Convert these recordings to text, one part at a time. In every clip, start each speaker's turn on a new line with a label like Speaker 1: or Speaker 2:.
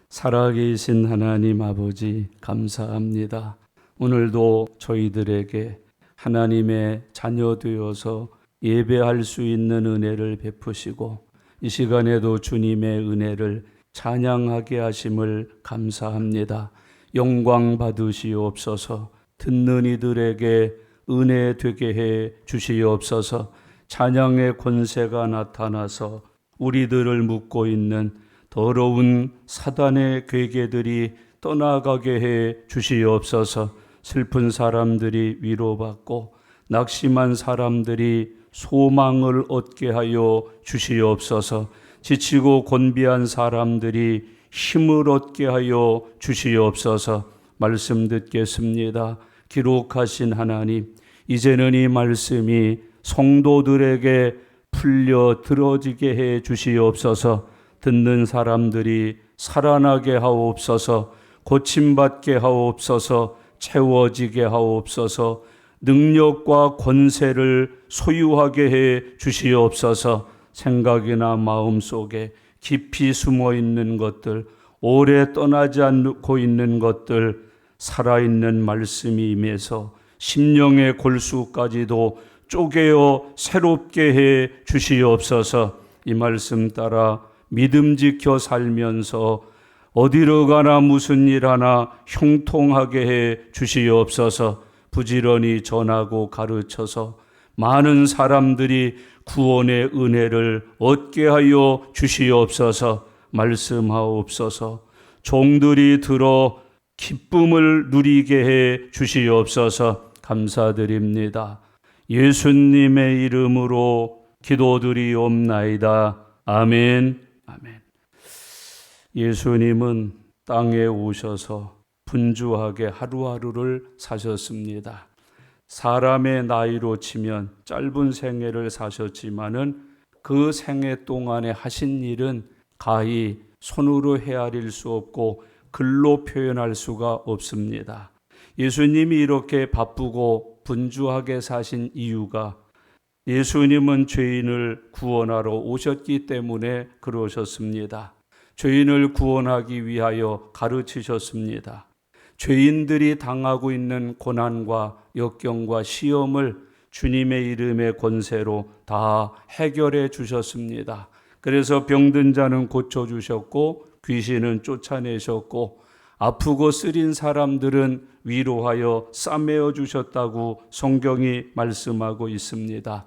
Speaker 1: 살아계신 하나님 아버지 감사합니다. 오늘도 저희들에게 하나님의 자녀 되어서 예배할 수 있는 은혜를 베푸시고 이 시간에도 주님의 은혜를 찬양하게 하심을 감사합니다. 영광 받으시옵소서. 듣는 이들에게 은혜 되게 해 주시옵소서. 찬양의 권세가 나타나서 우리들을 묶고 있는 더러운 사단의 괴계들이 떠나가게 해 주시옵소서. 슬픈 사람들이 위로받고 낙심한 사람들이 소망을 얻게 하여 주시옵소서. 지치고 곤비한 사람들이 힘을 얻게 하여 주시옵소서. 말씀 듣겠습니다. 기록하신 하나님, 이제는 이 말씀이 성도들에게 풀려 들어지게 해 주시옵소서. 듣는 사람들이 살아나게 하옵소서. 고침받게 하옵소서. 채워지게 하옵소서. 능력과 권세를 소유하게 해 주시옵소서. 생각이나 마음속에 깊이 숨어 있는 것들, 오래 떠나지 않고 있는 것들, 살아있는 말씀이 임해서 심령의 골수까지도 쪼개어 새롭게 해 주시옵소서. 이 말씀 따라 믿음 지켜 살면서 어디로 가나 무슨 일 하나 형통하게 해 주시옵소서. 부지런히 전하고 가르쳐서 많은 사람들이 구원의 은혜를 얻게 하여 주시옵소서. 말씀하옵소서. 종들이 들어 기쁨을 누리게 해 주시옵소서. 감사드립니다. 예수님의 이름으로 기도드리옵나이다. 아멘. 아멘. 예수님은 땅에 오셔서 분주하게 하루하루를 사셨습니다. 사람의 나이로 치면 짧은 생애를 사셨지만은 그 생애 동안에 하신 일은 가히 손으로 헤아릴 수 없고 글로 표현할 수가 없습니다. 예수님이 이렇게 바쁘고 분주하게 사신 이유가 예수님은 죄인을 구원하러 오셨기 때문에 그러셨습니다. 죄인을 구원하기 위하여 가르치셨습니다. 죄인들이 당하고 있는 고난과 역경과 시험을 주님의 이름의 권세로 다 해결해 주셨습니다. 그래서 병든 자는 고쳐주셨고 귀신은 쫓아내셨고 아프고 쓰린 사람들은 위로하여 싸매어 주셨다고 성경이 말씀하고 있습니다.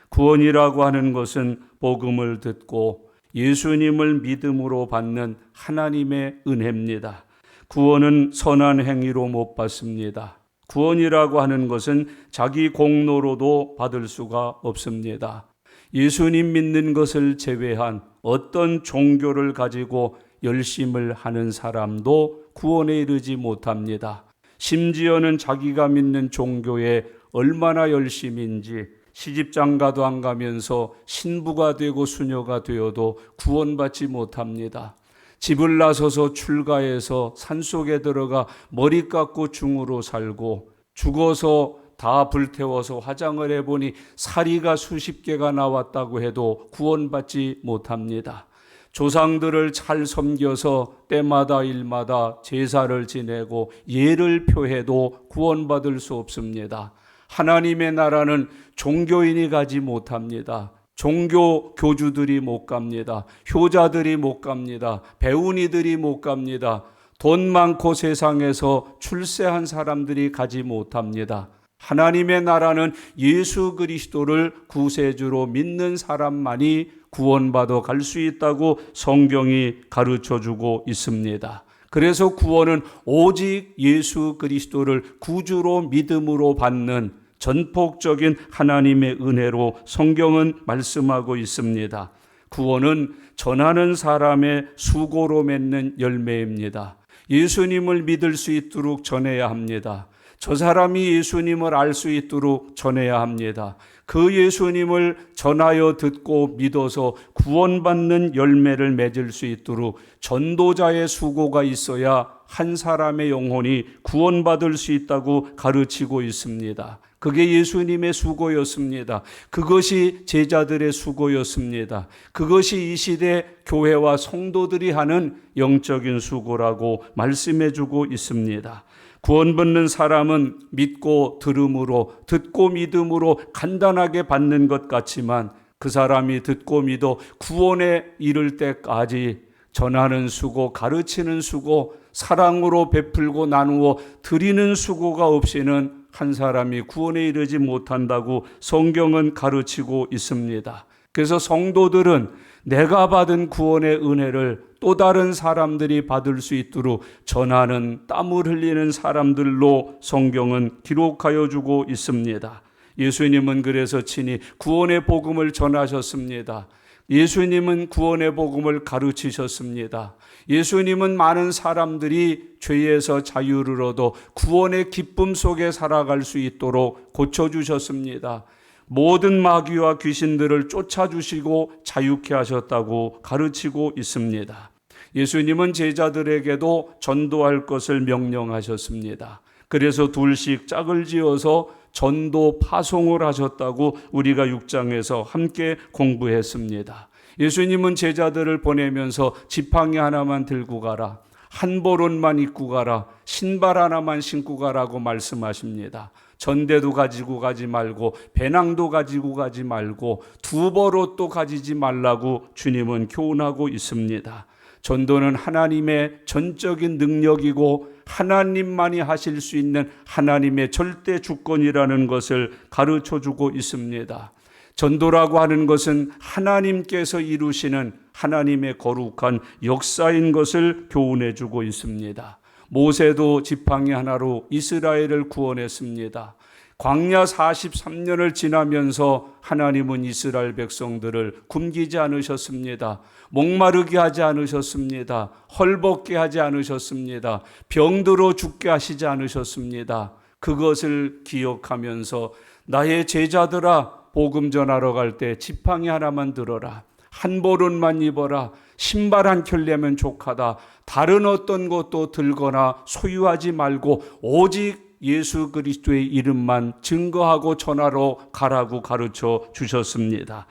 Speaker 1: 구원이라고 하는 것은 복음을 듣고 예수님을 믿음으로 받는 하나님의 은혜입니다. 구원은 선한 행위로 못 받습니다. 구원이라고 하는 것은 자기 공로로도 받을 수가 없습니다. 예수님 믿는 것을 제외한 어떤 종교를 가지고 열심을 하는 사람도 구원에 이르지 못합니다. 심지어는 자기가 믿는 종교에 얼마나 열심인지 시집장가도 안 가면서 신부가 되고 수녀가 되어도 구원받지 못합니다. 집을 나서서 출가해서 산속에 들어가 머리 깎고 중으로 살고 죽어서 다 불태워서 화장을 해보니 사리가 수십 개가 나왔다고 해도 구원받지 못합니다. 조상들을 잘 섬겨서 때마다 일마다 제사를 지내고 예를 표해도 구원받을 수 없습니다. 하나님의 나라는 종교인이 가지 못합니다. 종교 교주들이 못 갑니다. 효자들이 못 갑니다. 배운이들이 못 갑니다. 돈 많고 세상에서 출세한 사람들이 가지 못합니다. 하나님의 나라는 예수 그리스도를 구세주로 믿는 사람만이 구원받아 갈 수 있다고 성경이 가르쳐주고 있습니다. 그래서 구원은 오직 예수 그리스도를 구주로 믿음으로 받는 전폭적인 하나님의 은혜로 성경은 말씀하고 있습니다. 구원은 전하는 사람의 수고로 맺는 열매입니다. 예수님을 믿을 수 있도록 전해야 합니다. 저 사람이 예수님을 알 수 있도록 전해야 합니다. 그 예수님을 전하여 듣고 믿어서 구원받는 열매를 맺을 수 있도록 전도자의 수고가 있어야 한 사람의 영혼이 구원받을 수 있다고 가르치고 있습니다. 그게 예수님의 수고였습니다. 그것이 제자들의 수고였습니다. 그것이 이 시대 교회와 성도들이 하는 영적인 수고라고 말씀해주고 있습니다. 구원받는 사람은 믿고 들음으로, 듣고 믿음으로 간단하게 받는 것 같지만 그 사람이 듣고 믿어 구원에 이를 때까지 전하는 수고, 가르치는 수고, 사랑으로 베풀고 나누어 드리는 수고가 없이는 한 사람이 구원에 이르지 못한다고 성경은 가르치고 있습니다. 그래서 성도들은 내가 받은 구원의 은혜를 또 다른 사람들이 받을 수 있도록 전하는 땀을 흘리는 사람들로 성경은 기록하여 주고 있습니다. 예수님은 그래서 친히 구원의 복음을 전하셨습니다. 예수님은 구원의 복음을 가르치셨습니다. 예수님은 많은 사람들이 죄에서 자유를 얻어 구원의 기쁨 속에 살아갈 수 있도록 고쳐주셨습니다. 모든 마귀와 귀신들을 쫓아주시고 자유케 하셨다고 가르치고 있습니다. 예수님은 제자들에게도 전도할 것을 명령하셨습니다. 그래서 둘씩 짝을 지어서 전도 파송을 하셨다고 우리가 6장에서 함께 공부했습니다. 예수님은 제자들을 보내면서 지팡이 하나만 들고 가라, 한 벌옷만 입고 가라, 신발 하나만 신고 가라고 말씀하십니다. 전대도 가지고 가지 말고 배낭도 가지고 가지 말고 두 벌옷도 가지지 말라고 주님은 교훈하고 있습니다. 전도는 하나님의 전적인 능력이고 하나님만이 하실 수 있는 하나님의 절대 주권이라는 것을 가르쳐주고 있습니다. 전도라고 하는 것은 하나님께서 이루시는 하나님의 거룩한 역사인 것을 교훈해주고 있습니다. 모세도 지팡이 하나로 이스라엘을 구원했습니다. 광야 43년을 지나면서 하나님은 이스라엘 백성들을 굶기지 않으셨습니다. 목마르게 하지 않으셨습니다. 헐벗게 하지 않으셨습니다. 병들어 죽게 하시지 않으셨습니다. 그것을 기억하면서 나의 제자들아, 복음 전하러 갈 때 지팡이 하나만 들어라, 한 벌옷만 입어라, 신발 한 켤레면 족하다, 다른 어떤 것도 들거나 소유하지 말고 오직 예수 그리스도의 이름만 증거하고 전하러 가라고 가르쳐 주셨습니다.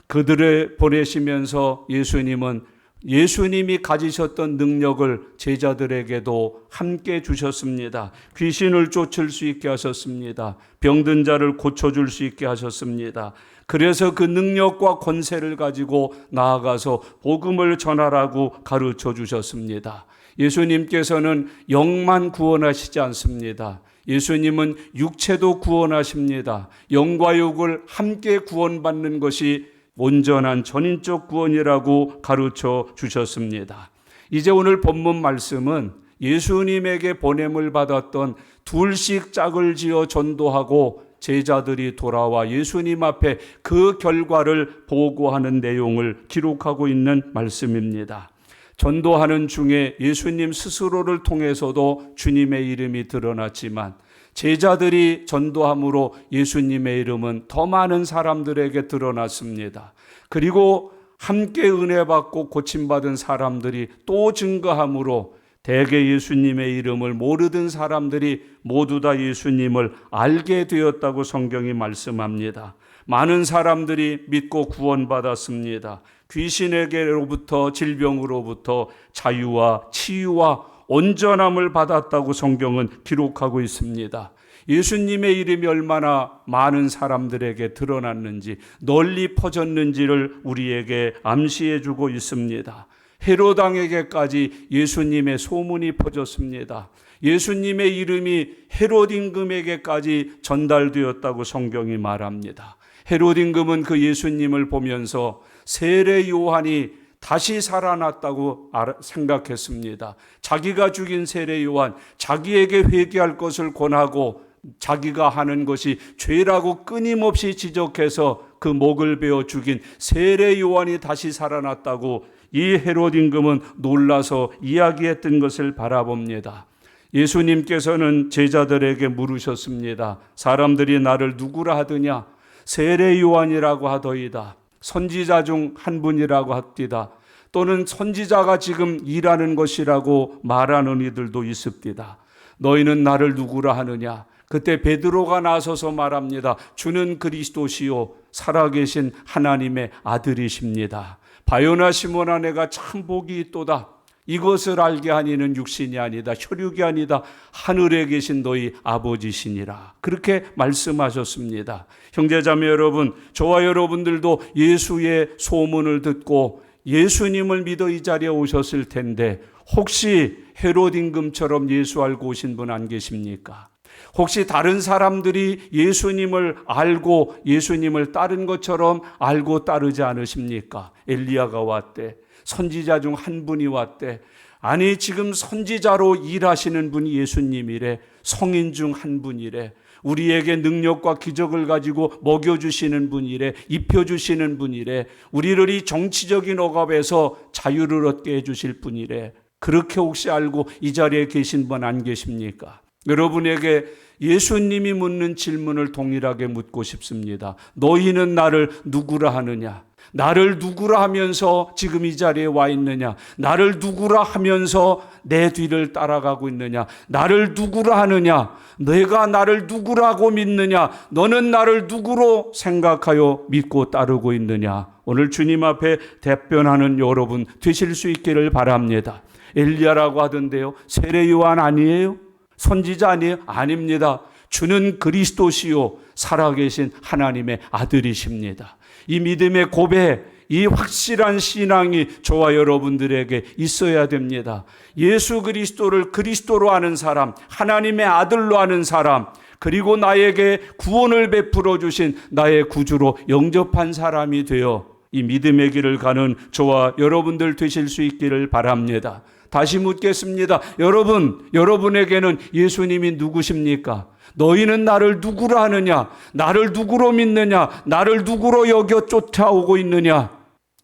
Speaker 1: 그들을 보내시면서 예수님은 예수님이 가지셨던 능력을 제자들에게도 함께 주셨습니다. 귀신을 쫓을 수 있게 하셨습니다. 병든 자를 고쳐줄 수 있게 하셨습니다. 그래서 그 능력과 권세를 가지고 나아가서 복음을 전하라고 가르쳐 주셨습니다. 예수님께서는 영만 구원하시지 않습니다. 예수님은 육체도 구원하십니다. 영과 육을 함께 구원받는 것이 온전한 전인적 구원이라고 가르쳐 주셨습니다. 이제 오늘 본문 말씀은 예수님에게 보냄을 받았던 둘씩 짝을 지어 전도하고 제자들이 돌아와 예수님 앞에 그 결과를 보고하는 내용을 기록하고 있는 말씀입니다. 전도하는 중에 예수님 스스로를 통해서도 주님의 이름이 드러났지만 제자들이 전도함으로 예수님의 이름은 더 많은 사람들에게 드러났습니다. 그리고 함께 은혜 받고 고침받은 사람들이 또 증거함으로 대개 예수님의 이름을 모르던 사람들이 모두 다 예수님을 알게 되었다고 성경이 말씀합니다. 많은 사람들이 믿고 구원받았습니다. 귀신에게로부터, 질병으로부터 자유와 치유와 온전함을 받았다고 성경은 기록하고 있습니다. 예수님의 이름이 얼마나 많은 사람들에게 드러났는지, 널리 퍼졌는지를 우리에게 암시해 주고 있습니다. 헤롯 왕에게까지 예수님의 소문이 퍼졌습니다. 예수님의 이름이 헤롯 임금에게까지 전달되었다고 성경이 말합니다. 헤롯 임금은 그 예수님을 보면서 세례 요한이 다시 살아났다고 생각했습니다. 자기가 죽인 세례 요한, 자기에게 회개할 것을 권하고 자기가 하는 것이 죄라고 끊임없이 지적해서 그 목을 베어 죽인 세례 요한이 다시 살아났다고 이 헤롯 임금은 놀라서 이야기했던 것을 바라봅니다. 예수님께서는 제자들에게 물으셨습니다. 사람들이 나를 누구라 하더냐? 세례 요한이라고 하더이다. 선지자 중 한 분이라고 합디다. 또는 선지자가 지금 일하는 것이라고 말하는 이들도 있습니다. 너희는 나를 누구라 하느냐? 그때 베드로가 나서서 말합니다. 주는 그리스도시요 살아계신 하나님의 아들이십니다. 바요나 시몬아, 내가 참 복이 있도다. 이것을 알게 하니는 육신이 아니다, 혈육이 아니다, 하늘에 계신 너희 아버지시니라. 그렇게 말씀하셨습니다. 형제자매 여러분, 저와 여러분들도 예수의 소문을 듣고 예수님을 믿어 이 자리에 오셨을 텐데 혹시 헤롯 임금처럼 예수 알고 오신 분 안 계십니까? 혹시 다른 사람들이 예수님을 알고 예수님을 따른 것처럼 알고 따르지 않으십니까? 엘리야가 왔대. 선지자 중 한 분이 왔대. 아니, 지금 선지자로 일하시는 분이 예수님이래. 성인 중 한 분이래. 우리에게 능력과 기적을 가지고 먹여주시는 분이래. 입혀주시는 분이래. 우리를 이 정치적인 억압에서 자유를 얻게 해주실 분이래. 그렇게 혹시 알고 이 자리에 계신 분 안 계십니까? 여러분에게 예수님이 묻는 질문을 동일하게 묻고 싶습니다. 너희는 나를 누구라 하느냐? 나를 누구라 하면서 지금 이 자리에 와 있느냐? 나를 누구라 하면서 내 뒤를 따라가고 있느냐? 나를 누구라 하느냐? 내가 나를 누구라고 믿느냐? 너는 나를 누구로 생각하여 믿고 따르고 있느냐? 오늘 주님 앞에 답변하는 여러분 되실 수 있기를 바랍니다. 엘리야라고 하던데요, 세례 요한 아니에요? 선지자 아니에요? 아닙니다. 주는 그리스도시요 살아계신 하나님의 아들이십니다. 이 믿음의 고백, 이 확실한 신앙이 저와 여러분들에게 있어야 됩니다. 예수 그리스도를 그리스도로 아는 사람, 하나님의 아들로 아는 사람, 그리고 나에게 구원을 베풀어 주신 나의 구주로 영접한 사람이 되어 이 믿음의 길을 가는 저와 여러분들 되실 수 있기를 바랍니다. 다시 묻겠습니다. 여러분에게는 예수님이 누구십니까? 너희는 나를 누구라 하느냐? 나를 누구로 믿느냐? 나를 누구로 여겨 쫓아오고 있느냐?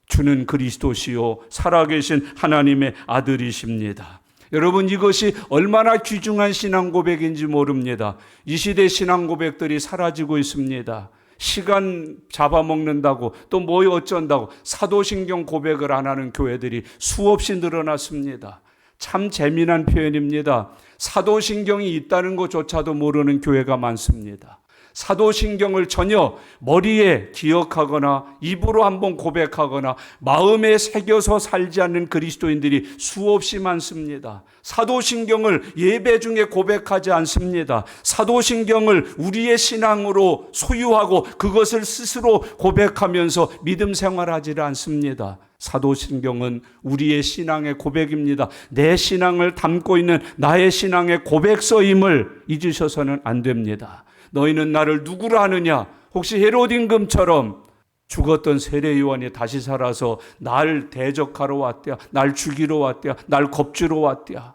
Speaker 1: 주는 그리스도시요 살아계신 하나님의 아들이십니다. 여러분, 이것이 얼마나 귀중한 신앙 고백인지 모릅니다. 이 시대 신앙 고백들이 사라지고 있습니다. 시간 잡아먹는다고 또 뭐 어쩐다고 사도신경 고백을 안 하는 교회들이 수없이 늘어났습니다. 참 재미난 표현입니다. 사도신경이 있다는 것조차도 모르는 교회가 많습니다. 사도신경을 전혀 머리에 기억하거나 입으로 한번 고백하거나 마음에 새겨서 살지 않는 그리스도인들이 수없이 많습니다. 사도신경을 예배 중에 고백하지 않습니다. 사도신경을 우리의 신앙으로 소유하고 그것을 스스로 고백하면서 믿음 생활하지 않습니다. 사도신경은 우리의 신앙의 고백입니다. 내 신앙을 담고 있는 나의 신앙의 고백서임을 잊으셔서는 안 됩니다. 너희는 나를 누구라 하느냐? 혹시 헤롯 임금처럼 죽었던 세례 요한이 다시 살아서 날 대적하러 왔대야, 날 죽이러 왔대야, 날 겁주러 왔대야.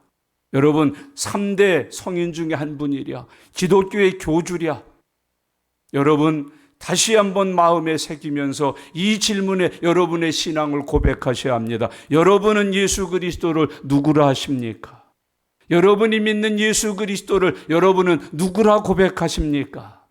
Speaker 1: 여러분, 3대 성인 중에 한 분이랴. 기독교의 교주랴. 여러분, 다시 한번 마음에 새기면서 이 질문에 여러분의 신앙을 고백하셔야 합니다. 여러분은 예수 그리스도를 누구라 하십니까? 여러분이 믿는 예수 그리스도를 여러분은 누구라 고백하십니까?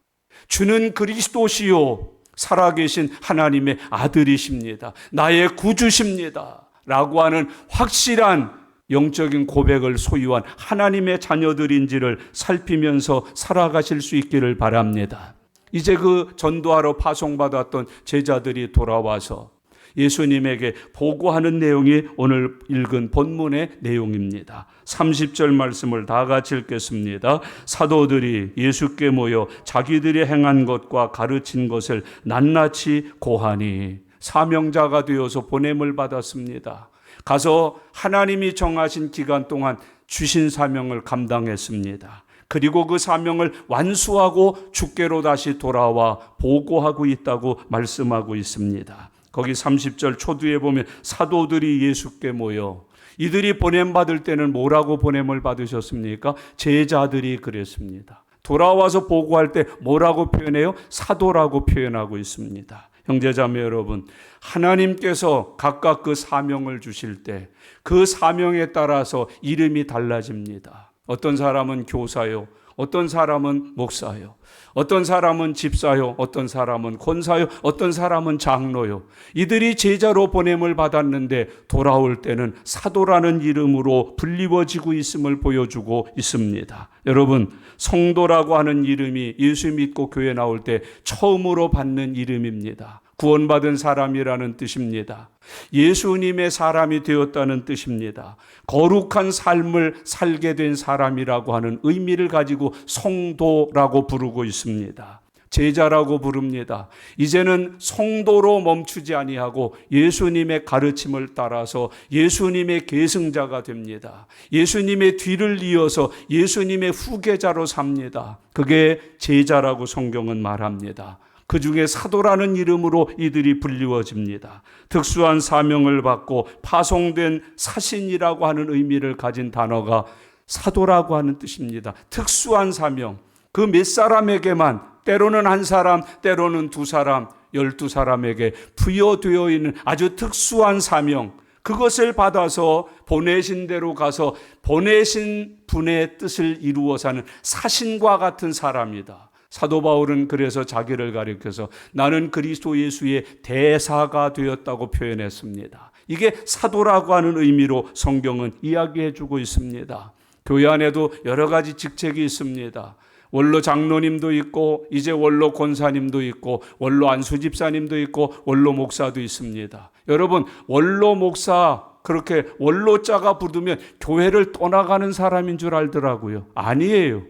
Speaker 1: 주는 그리스도시요 살아계신 하나님의 아들이십니다. 나의 구주십니다. 라고 하는 확실한 영적인 고백을 소유한 하나님의 자녀들인지를 살피면서 살아가실 수 있기를 바랍니다. 이제 그 전도하러 파송받았던 제자들이 돌아와서 예수님에게 보고하는 내용이 오늘 읽은 본문의 내용입니다. 30절 말씀을 다 같이 읽겠습니다. 사도들이 예수께 모여 자기들이 행한 것과 가르친 것을 낱낱이 고하니 사명자가 되어서 보냄을 받았습니다. 가서 하나님이 정하신 기간 동안 주신 사명을 감당했습니다. 그리고 그 사명을 완수하고 주께로 다시 돌아와 보고하고 있다고 말씀하고 있습니다. 거기 30절 초두에 보면 사도들이 예수께 모여, 이들이 보냄받을 때는 뭐라고 보냄을 받으셨습니까? 제자들이 그랬습니다. 돌아와서 보고할 때 뭐라고 표현해요? 사도라고 표현하고 있습니다. 형제자매 여러분, 하나님께서 각각 그 사명을 주실 때 그 사명에 따라서 이름이 달라집니다. 어떤 사람은 교사요, 어떤 사람은 목사요. 어떤 사람은 집사요. 어떤 사람은 권사요. 어떤 사람은 장로요. 이들이 제자로 보냄을 받았는데 돌아올 때는 사도라는 이름으로 불리워지고 있음을 보여주고 있습니다. 여러분, 성도라고 하는 이름이 예수 믿고 교회 나올 때 처음으로 받는 이름입니다. 구원받은 사람이라는 뜻입니다. 예수님의 사람이 되었다는 뜻입니다. 거룩한 삶을 살게 된 사람이라고 하는 의미를 가지고 성도라고 부르고 있습니다. 제자라고 부릅니다. 이제는 성도로 멈추지 아니하고 예수님의 가르침을 따라서 예수님의 계승자가 됩니다. 예수님의 뒤를 이어서 예수님의 후계자로 삽니다. 그게 제자라고 성경은 말합니다. 그 중에 사도라는 이름으로 이들이 불리워집니다. 특수한 사명을 받고 파송된 사신이라고 하는 의미를 가진 단어가 사도라고 하는 뜻입니다. 특수한 사명, 그 몇 사람에게만, 때로는 한 사람, 때로는 두 사람, 12사람에게 부여되어 있는 아주 특수한 사명, 그것을 받아서 보내신 대로 가서 보내신 분의 뜻을 이루어 사는 사신과 같은 사람이다. 사도 바울은 그래서 자기를 가리켜서 나는 그리스도 예수의 대사가 되었다고 표현했습니다. 이게 사도라고 하는 의미로 성경은 이야기해 주고 있습니다. 교회 안에도 여러 가지 직책이 있습니다. 원로 장로님도 있고 이제 원로 권사님도 있고 원로 안수집사님도 있고 원로 목사도 있습니다. 여러분, 원로 목사 그렇게 원로자가 붙으면 교회를 떠나가는 사람인 줄 알더라고요. 아니에요.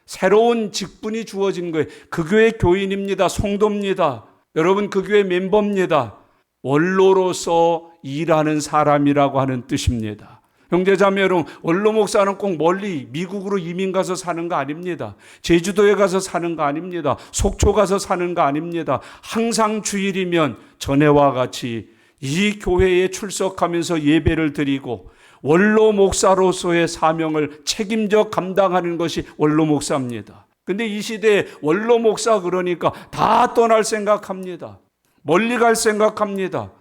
Speaker 1: 새로운 직분이 주어진 거예요. 그 교회 교인입니다. 성도입니다. 여러분, 그 교회 멤버입니다. 원로로서 일하는 사람이라고 하는 뜻입니다. 형제자매 여러분, 원로 목사는 꼭 멀리 미국으로 이민 가서 사는 거 아닙니다. 제주도에 가서 사는 거 아닙니다. 속초 가서 사는 거 아닙니다. 항상 주일이면 전에와 같이 이 교회에 출석하면서 예배를 드리고 원로 목사로서의 사명을 책임져 감당하는 것이 원로 목사입니다. 근데 이 시대에 원로 목사 그러니까 다 떠날 생각합니다. 멀리 갈 생각합니다.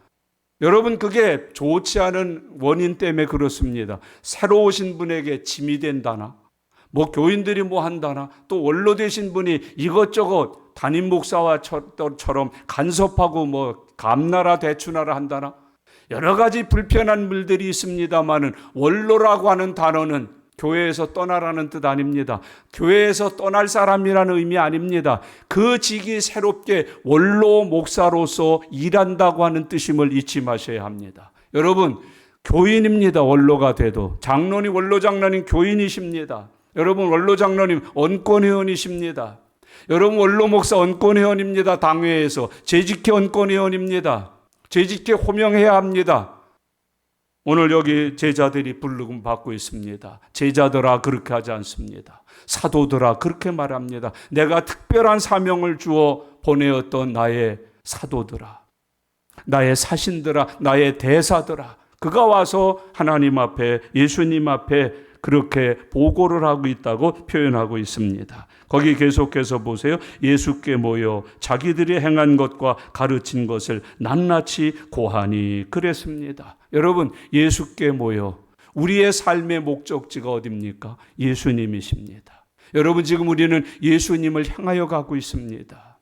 Speaker 1: 여러분, 그게 좋지 않은 원인 때문에 그렇습니다. 새로 오신 분에게 짐이 된다나, 뭐 교인들이 뭐 한다나, 또 원로 되신 분이 이것저것 담임 목사와처럼 간섭하고 뭐 감나라 대추나라 한다나, 여러 가지 불편한 일들이 있습니다만은 원로라고 하는 단어는 교회에서 떠나라는 뜻 아닙니다. 교회에서 떠날 사람이라는 의미 아닙니다. 그 직이 새롭게 원로 목사로서 일한다고 하는 뜻임을 잊지 마셔야 합니다. 여러분, 교인입니다. 원로가 돼도. 장로님, 원로 장로님 교인이십니다. 여러분, 원로 장로님 언권회원이십니다. 여러분, 원로 목사 언권회원입니다. 당회에서. 재직회 언권회원입니다. 재직회 호명해야 합니다. 오늘 여기 제자들이 부르금 받고 있습니다. 제자들아 그렇게 하지 않습니다. 사도들아 그렇게 말합니다. 내가 특별한 사명을 주어 보내었던 나의 사도들아, 나의 사신들아, 나의 대사들아, 그가 와서 하나님 앞에, 예수님 앞에 그렇게 보고를 하고 있다고 표현하고 있습니다. 거기 계속해서 보세요. 예수께 모여 자기들이 행한 것과 가르친 것을 낱낱이 고하니 그랬습니다. 여러분, 예수께 모여, 우리의 삶의 목적지가 어디입니까? 예수님이십니다. 여러분, 지금 우리는 예수님을 향하여 가고 있습니다.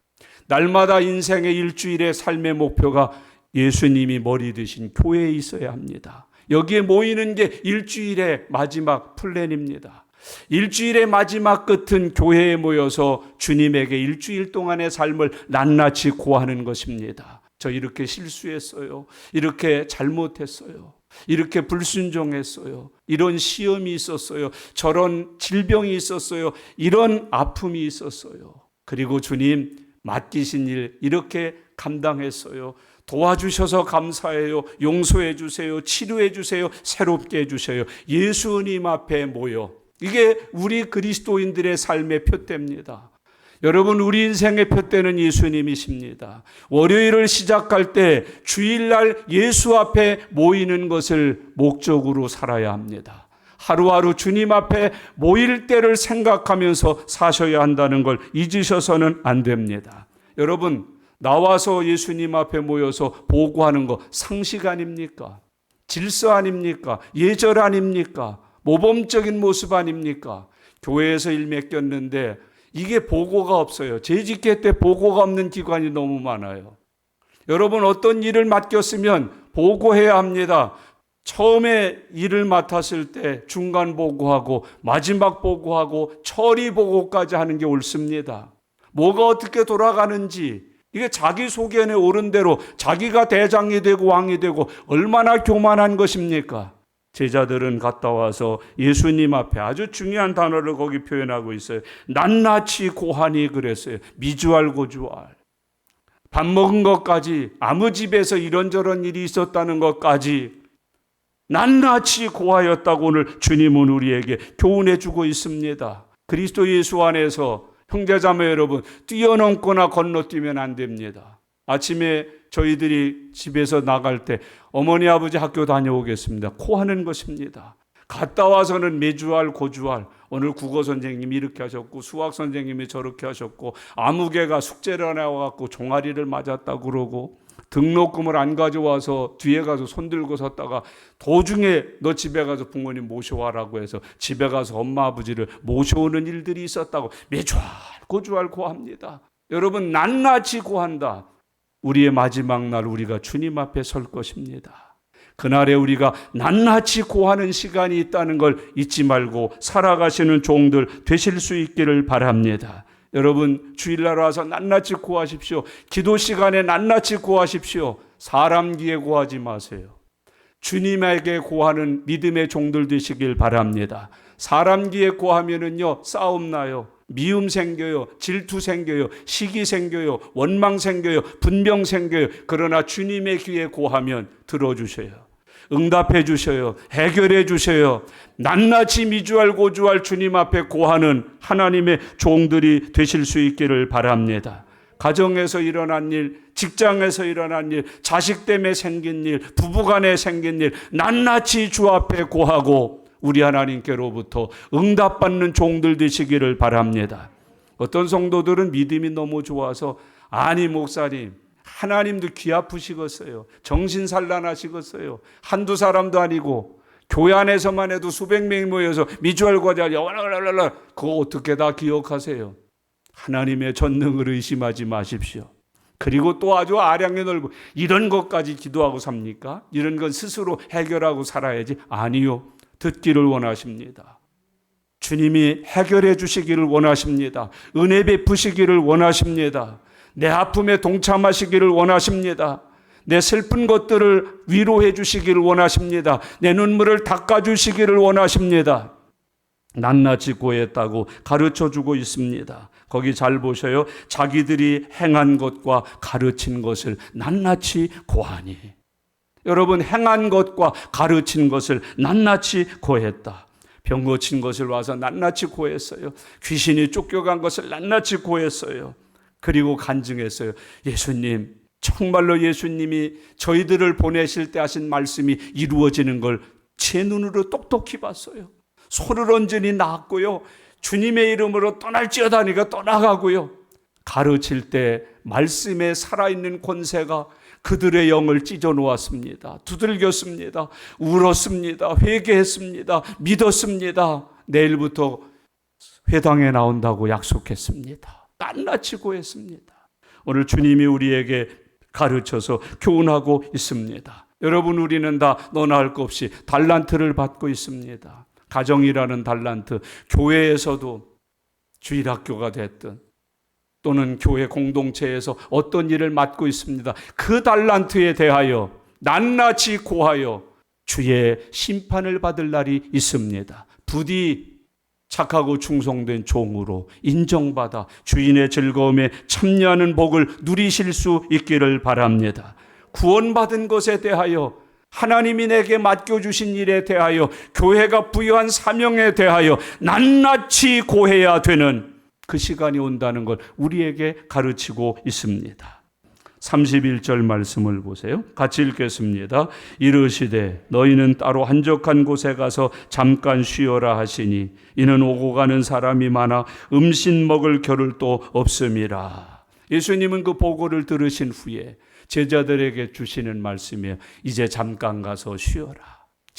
Speaker 1: 날마다 인생의 일주일의 삶의 목표가 예수님이 머리 드신 교회에 있어야 합니다. 여기에 모이는 게 일주일의 마지막 플랜입니다. 일주일의 마지막 끝은 교회에 모여서 주님에게 일주일 동안의 삶을 낱낱이 고하는 것입니다. 저 이렇게 실수했어요. 이렇게 잘못했어요. 이렇게 불순종했어요. 이런 시험이 있었어요. 저런 질병이 있었어요. 이런 아픔이 있었어요. 그리고 주님 맡기신 일 이렇게 감당했어요. 도와주셔서 감사해요. 용서해 주세요. 치료해 주세요. 새롭게 해주세요. 예수님 앞에 모여. 이게 우리 그리스도인들의 삶의 표대입니다. 여러분, 우리 인생의 표대는 예수님이십니다. 월요일을 시작할 때 주일날 예수 앞에 모이는 것을 목적으로 살아야 합니다. 하루하루 주님 앞에 모일 때를 생각하면서 사셔야 한다는 걸 잊으셔서는 안 됩니다. 여러분, 나와서 예수님 앞에 모여서 보고하는 거 상식 아닙니까? 질서 아닙니까? 예절 아닙니까? 모범적인 모습 아닙니까? 교회에서 일 맡겼는데 이게 보고가 없어요. 재직회 때 보고가 없는 기관이 너무 많아요. 여러분, 어떤 일을 맡겼으면 보고해야 합니다. 처음에 일을 맡았을 때 중간 보고하고 마지막 보고하고 처리 보고까지 하는 게 옳습니다. 뭐가 어떻게 돌아가는지, 이게 자기 소견에 오른 대로 자기가 대장이 되고 왕이 되고 얼마나 교만한 것입니까? 제자들은 갔다 와서 예수님 앞에 아주 중요한 단어를 거기 표현하고 있어요. 낱낱이 고하니 그랬어요. 미주알 고주알. 밥 먹은 것까지, 아무 집에서 이런저런 일이 있었다는 것까지 낱낱이 고하였다고 오늘 주님은 우리에게 교훈해 주고 있습니다. 그리스도 예수 안에서 형제자매 여러분, 뛰어넘거나 건너뛰면 안 됩니다. 아침에 저희들이 집에서 나갈 때 어머니 아버지 학교 다녀오겠습니다. 코하는 것입니다. 갔다 와서는 매주알 고주알, 오늘 국어 선생님이 이렇게 하셨고 수학 선생님이 저렇게 하셨고 아무개가 숙제를 나와갖고 종아리를 맞았다고 그러고 등록금을 안 가져와서 뒤에 가서 손들고 섰다가 도중에 너 집에 가서 부모님 모셔와라고 해서 집에 가서 엄마 아버지를 모셔오는 일들이 있었다고 매주알 고주알 고합니다. 여러분, 낱낱이 고한다. 우리의 마지막 날 우리가 주님 앞에 설 것입니다. 그날에 우리가 낱낱이 고하는 시간이 있다는 걸 잊지 말고 살아가시는 종들 되실 수 있기를 바랍니다. 여러분, 주일날 와서 낱낱이 고하십시오. 기도 시간에 낱낱이 고하십시오. 사람 귀에 고하지 마세요. 주님에게 고하는 믿음의 종들 되시길 바랍니다. 사람 귀에 고하면은요, 싸움 나요. 미움 생겨요. 질투 생겨요. 시기 생겨요. 원망 생겨요. 분병 생겨요. 그러나 주님의 귀에 고하면 들어주셔요. 응답해 주셔요. 해결해 주셔요. 낱낱이 미주알 고주알 주님 앞에 고하는 하나님의 종들이 되실 수 있기를 바랍니다. 가정에서 일어난 일, 직장에서 일어난 일, 자식 때문에 생긴 일, 부부간에 생긴 일 낱낱이 주 앞에 고하고 우리 하나님께로부터 응답받는 종들 되시기를 바랍니다. 어떤 성도들은 믿음이 너무 좋아서 아니 목사님 하나님도 귀 아프시겠어요. 정신산란하시겠어요. 한두 사람도 아니고 교회 안에서만 해도 수백 명이 모여서 미주알 과자 그거 어떻게 다 기억하세요? 하나님의 전능을 의심하지 마십시오. 그리고 또 아주 아량이 넓고 이런 것까지 기도하고 삽니까? 이런 건 스스로 해결하고 살아야지. 아니요. 듣기를 원하십니다. 주님이 해결해 주시기를 원하십니다. 은혜 베푸시기를 원하십니다. 내 아픔에 동참하시기를 원하십니다. 내 슬픈 것들을 위로해 주시기를 원하십니다. 내 눈물을 닦아주시기를 원하십니다. 낱낱이 고했다고 가르쳐주고 있습니다. 거기 잘 보셔요. 자기들이 행한 것과 가르친 것을 낱낱이 고하니. 여러분, 행한 것과 가르친 것을 낱낱이 고했다. 병 고친 것을 와서 낱낱이 고했어요. 귀신이 쫓겨간 것을 낱낱이 고했어요. 그리고 간증했어요. 예수님, 정말로 예수님이 저희들을 보내실 때 하신 말씀이 이루어지는 걸 제 눈으로 똑똑히 봤어요. 소를 온전히 낳았고요. 주님의 이름으로 떠날지어다니까 떠나가고요. 가르칠 때 말씀에 살아있는 권세가 그들의 영을 찢어놓았습니다. 두들겼습니다. 울었습니다. 회개했습니다. 믿었습니다. 내일부터 회당에 나온다고 약속했습니다. 낱낱이 고했습니다. 오늘 주님이 우리에게 가르쳐서 교훈하고 있습니다. 여러분, 우리는 다 너나 할 것 없이 달란트를 받고 있습니다. 가정이라는 달란트, 교회에서도 주일학교가 됐든 또는 교회 공동체에서 어떤 일을 맡고 있습니다. 그 달란트에 대하여 낱낱이 고하여 주의 심판을 받을 날이 있습니다. 부디 착하고 충성된 종으로 인정받아 주인의 즐거움에 참여하는 복을 누리실 수 있기를 바랍니다. 구원받은 것에 대하여, 하나님이 내게 맡겨주신 일에 대하여, 교회가 부여한 사명에 대하여 낱낱이 고해야 되는 그 시간이 온다는 걸 우리에게 가르치고 있습니다. 31절 말씀을 보세요. 같이 읽겠습니다. 이르시되 너희는 따로 한적한 곳에 가서 잠깐 쉬어라 하시니 이는 오고 가는 사람이 많아 음식 먹을 겨를도 없음이라. 예수님은 그 보고를 들으신 후에 제자들에게 주시는 말씀이에요. 이제 잠깐 가서 쉬어라.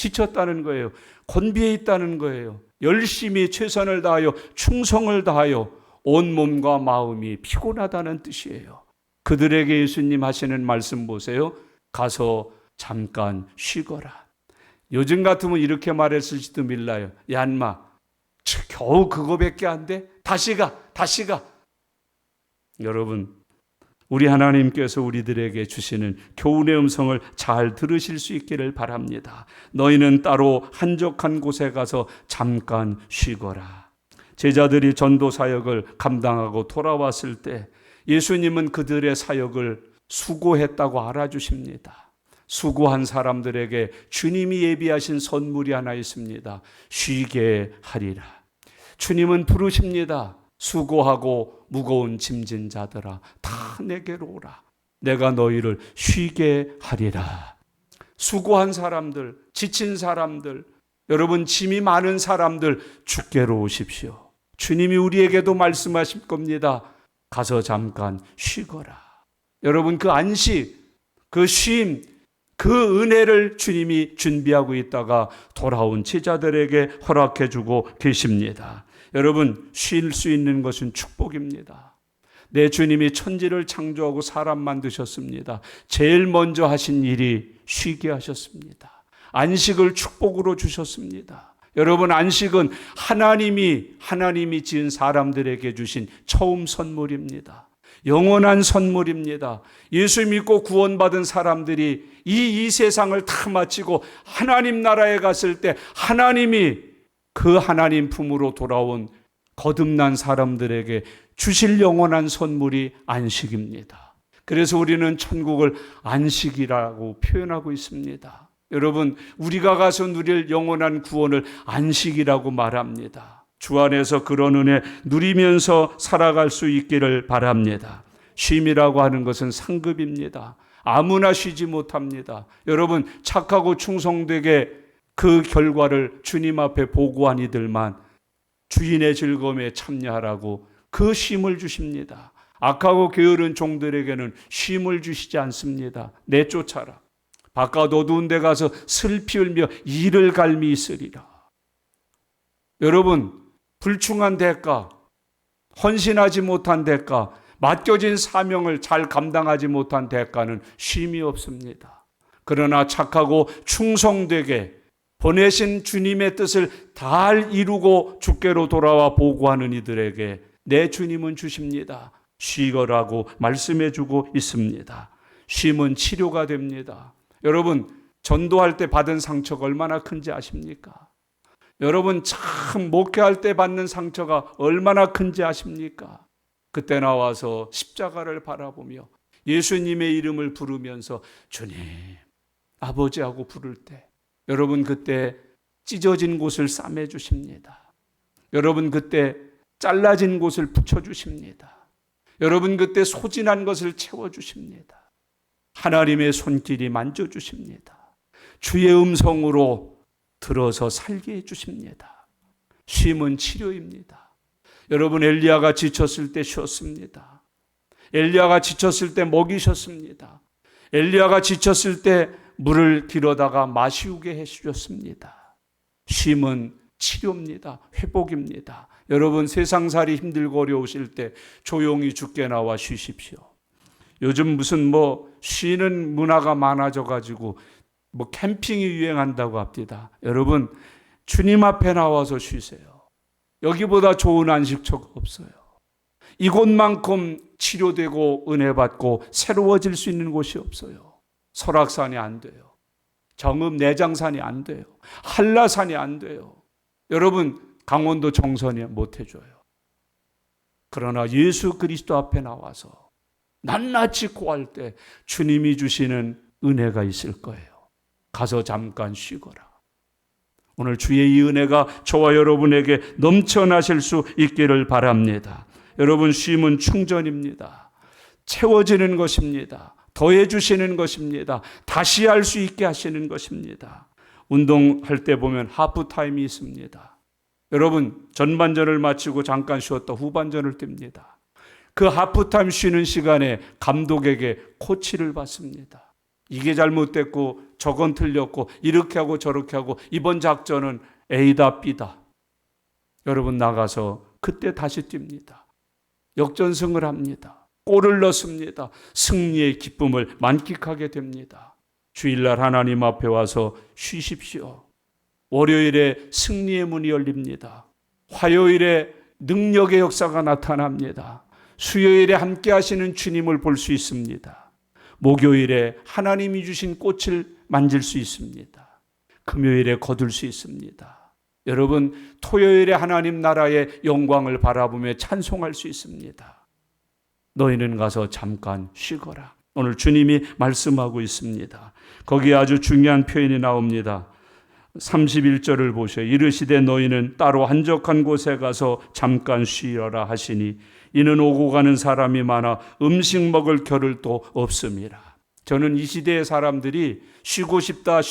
Speaker 1: 지쳤다는 거예요. 곤비해 있다는 거예요. 열심히 최선을 다하여 충성을 다하여 온 몸과 마음이 피곤하다는 뜻이에요. 그들에게 예수님 하시는 말씀 보세요. 가서 잠깐 쉬거라. 요즘 같으면 이렇게 말했을지도 몰라요. 야 인마, 겨우 그거밖에 안 돼? 다시 가. 여러분, 우리 하나님께서 우리들에게 주시는 교훈의 음성을 잘 들으실 수 있기를 바랍니다. 너희는 따로 한적한 곳에 가서 잠깐 쉬거라. 제자들이 전도 사역을 감당하고 돌아왔을 때 예수님은 그들의 사역을 수고했다고 알아주십니다. 수고한 사람들에게 주님이 예비하신 선물이 하나 있습니다. 쉬게 하리라. 주님은 부르십니다. 수고하고 무거운 짐진 자들아, 다 내게로 오라. 내가 너희를 쉬게 하리라. 수고한 사람들, 지친 사람들, 여러분 짐이 많은 사람들 주께로 오십시오. 주님이 우리에게도 말씀하실 겁니다. 가서 잠깐 쉬거라. 여러분, 그 안식, 그 쉼, 그 은혜를 주님이 준비하고 있다가 돌아온 제자들에게 허락해 주고 계십니다. 여러분, 쉴 수 있는 것은 축복입니다. 내 주님이 천지를 창조하고 사람 만드셨습니다. 제일 먼저 하신 일이 쉬게 하셨습니다. 안식을 축복으로 주셨습니다. 여러분, 안식은 하나님이 지은 사람들에게 주신 처음 선물입니다. 영원한 선물입니다. 예수 믿고 구원받은 사람들이 이 세상을 다 마치고 하나님 나라에 갔을 때 하나님이 그 하나님 품으로 돌아온 거듭난 사람들에게 주실 영원한 선물이 안식입니다. 그래서 우리는 천국을 안식이라고 표현하고 있습니다. 여러분, 우리가 가서 누릴 영원한 구원을 안식이라고 말합니다. 주 안에서 그런 은혜 누리면서 살아갈 수 있기를 바랍니다. 쉼이라고 하는 것은 상급입니다. 아무나 쉬지 못합니다. 여러분, 착하고 충성되게 그 결과를 주님 앞에 보고한 이들만 주인의 즐거움에 참여하라고 그 쉼을 주십니다. 악하고 게으른 종들에게는 쉼을 주시지 않습니다. 내쫓아라. 바깥 어두운 데 가서 슬피 울며 이를 갈미 있으리라. 여러분, 불충한 대가, 헌신하지 못한 대가, 맡겨진 사명을 잘 감당하지 못한 대가는 쉼이 없습니다. 그러나 착하고 충성되게 보내신 주님의 뜻을 잘 이루고 주께로 돌아와 보고하는 이들에게 내 주님은 주십니다. 쉬거라고 말씀해 주고 있습니다. 쉼은 치료가 됩니다. 여러분, 전도할 때 받은 상처가 얼마나 큰지 아십니까? 여러분, 참 목회할 때 받는 상처가 얼마나 큰지 아십니까? 그때 나와서 십자가를 바라보며 예수님의 이름을 부르면서 주님, 아버지하고 부를 때 여러분, 그때 찢어진 곳을 싸매 주십니다. 여러분, 그때 잘라진 곳을 붙여 주십니다. 여러분, 그때 소진한 것을 채워 주십니다. 하나님의 손길이 만져 주십니다. 주의 음성으로 들어서 살게 해 주십니다. 쉼은 치료입니다. 여러분, 엘리야가 지쳤을 때 쉬었습니다. 엘리야가 지쳤을 때 먹이셨습니다. 엘리야가 지쳤을 때 물을 길어다가 마시우게 해주셨습니다. 쉼은 치료입니다. 회복입니다. 여러분, 세상살이 힘들고 어려우실 때 조용히 주께 나와 쉬십시오. 요즘 무슨 쉬는 문화가 많아져가지고 캠핑이 유행한다고 합니다. 여러분, 주님 앞에 나와서 쉬세요. 여기보다 좋은 안식처가 없어요. 이곳만큼 치료되고 은혜받고 새로워질 수 있는 곳이 없어요. 설악산이 안 돼요. 정읍 내장산이 안 돼요. 한라산이 안 돼요. 여러분, 강원도 정선이 못 해줘요. 그러나 예수 그리스도 앞에 나와서 낱낱이 구할 때 주님이 주시는 은혜가 있을 거예요. 가서 잠깐 쉬거라. 오늘 주의 이 은혜가 저와 여러분에게 넘쳐나실 수 있기를 바랍니다. 여러분, 쉼은 충전입니다. 채워지는 것입니다. 더해 주시는 것입니다. 다시 할 수 있게 하시는 것입니다. 운동할 때 보면 하프타임이 있습니다. 여러분, 전반전을 마치고 잠깐 쉬었다 후반전을 뜁니다. 그 하프타임 쉬는 시간에 감독에게 코치를 받습니다. 이게 잘못됐고 저건 틀렸고 이렇게 하고 저렇게 하고 이번 작전은 A다 B다. 여러분 나가서 그때 다시 뜁니다. 역전승을 합니다. 골을 넣습니다. 승리의 기쁨을 만끽하게 됩니다. 주일날 하나님 앞에 와서 쉬십시오. 월요일에 승리의 문이 열립니다. 화요일에 능력의 역사가 나타납니다. 수요일에 함께 하시는 주님을 볼 수 있습니다. 목요일에 하나님이 주신 꽃을 만질 수 있습니다. 금요일에 거둘 수 있습니다. 여러분, 토요일에 하나님 나라의 영광을 바라보며 찬송할 수 있습니다. 너희는 가서 잠깐 쉬거라. 오늘 주님이 말씀하고 있습니다. 거기에 아주 중요한 표현이 나옵니다. 31절을 보셔. 이르시되 너희는 따로 한적한 곳에 가서 잠깐 쉬어라 하시니 이는 오고 가는 사람이 많아 음식 먹을 겨를도 없음이라. 저는 이 시대의 사람들이 쉬고 싶다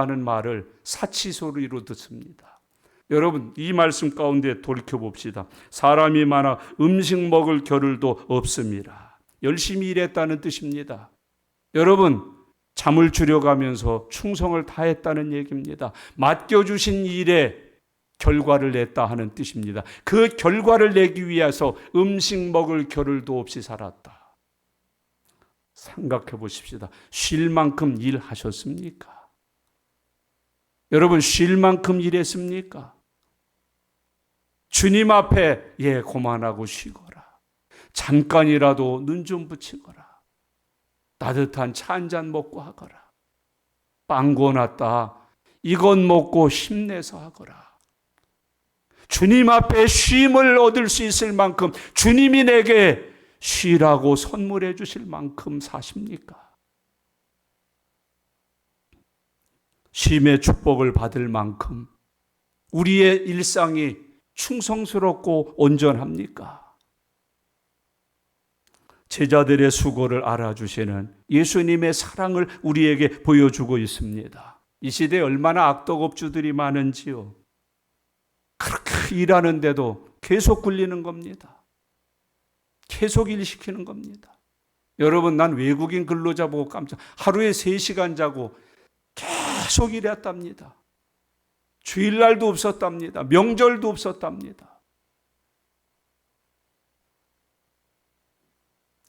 Speaker 1: 하는 말을 사치소리로 듣습니다. 여러분, 이 말씀 가운데 돌이켜봅시다. 사람이 많아 음식 먹을 겨를도 없음이라. 열심히 일했다는 뜻입니다. 여러분, 잠을 줄여가면서 충성을 다했다는 얘기입니다. 맡겨주신 일에 결과를 냈다 하는 뜻입니다. 그 결과를 내기 위해서 음식 먹을 겨를도 없이 살았다. 생각해 보십시다. 쉴 만큼 일하셨습니까? 여러분, 쉴 만큼 일했습니까? 주님 앞에 고만하고 쉬거라. 잠깐이라도 눈 좀 붙이거라. 따뜻한 차 한 잔 먹고 하거라. 빵 구워놨다. 이것 먹고 힘내서 하거라. 주님 앞에 쉼을 얻을 수 있을 만큼 주님이 내게 쉬라고 선물해 주실 만큼 사십니까? 쉼의 축복을 받을 만큼 우리의 일상이 충성스럽고 온전합니까? 제자들의 수고를 알아주시는 예수님의 사랑을 우리에게 보여주고 있습니다. 이 시대에 얼마나 악덕업주들이 많은지요. 그렇게 일하는데도 계속 굴리는 겁니다. 계속 일시키는 겁니다. 여러분, 난 외국인 근로자 보고 하루에 3시간 자고 계속 일했답니다. 주일날도 없었답니다. 명절도 없었답니다.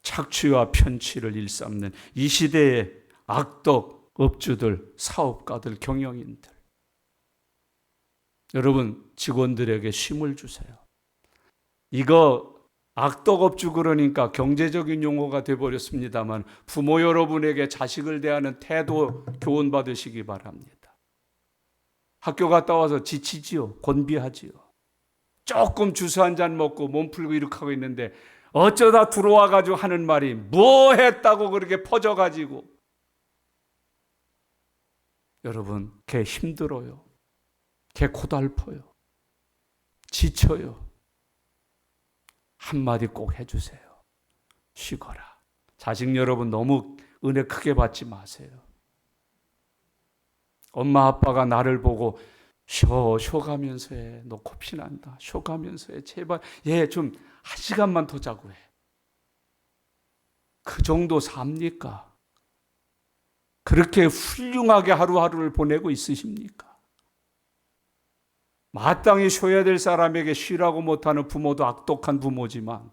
Speaker 1: 착취와 편취를 일삼는 이 시대의 악덕 업주들, 사업가들, 경영인들. 여러분, 직원들에게 쉼을 주세요. 이거 악덕 업주 그러니까 경제적인 용어가 되어버렸습니다만 부모 여러분에게 자식을 대하는 태도 교훈 받으시기 바랍니다. 학교 갔다 와서 지치지요. 곤비하지요. 조금 주스 한 잔 먹고 몸 풀고 이렇게 하고 있는데 어쩌다 들어와가지고 하는 말이 뭐 했다고 그렇게 퍼져가지고. 여러분, 걔 힘들어요. 걔 고달퍼요. 지쳐요. 한마디 꼭 해주세요. 쉬거라. 자식 여러분 너무 은혜 크게 받지 마세요. 엄마 아빠가 나를 보고 쉬어가면서 해. 너 코피 난다. 쉬어가면서 해. 제발 좀 1시간만 더 자고 해. 그 정도 삽니까? 그렇게 훌륭하게 하루하루를 보내고 있으십니까? 마땅히 쉬어야 될 사람에게 쉬라고 못하는 부모도 악독한 부모지만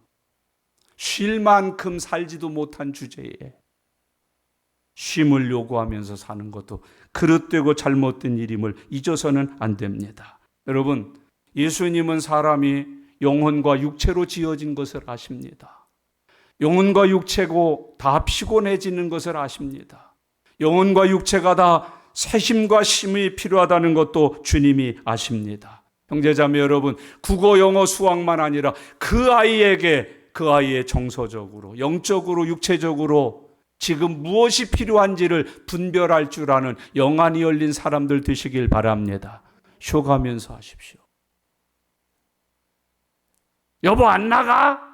Speaker 1: 쉴 만큼 살지도 못한 주제에 쉼을 요구하면서 사는 것도 그릇되고 잘못된 일임을 잊어서는 안 됩니다. 여러분, 예수님은 사람이 영혼과 육체로 지어진 것을 아십니다. 영혼과 육체고 다 피곤해지는 것을 아십니다. 영혼과 육체가 다 새심과 쉼이 필요하다는 것도 주님이 아십니다. 형제자매 여러분, 국어, 영어, 수학만 아니라 그 아이에게 그 아이의 정서적으로, 영적으로, 육체적으로 지금 무엇이 필요한지를 분별할 줄 아는 영안이 열린 사람들 되시길 바랍니다. 쉬어가면서 하십시오. 여보 안 나가?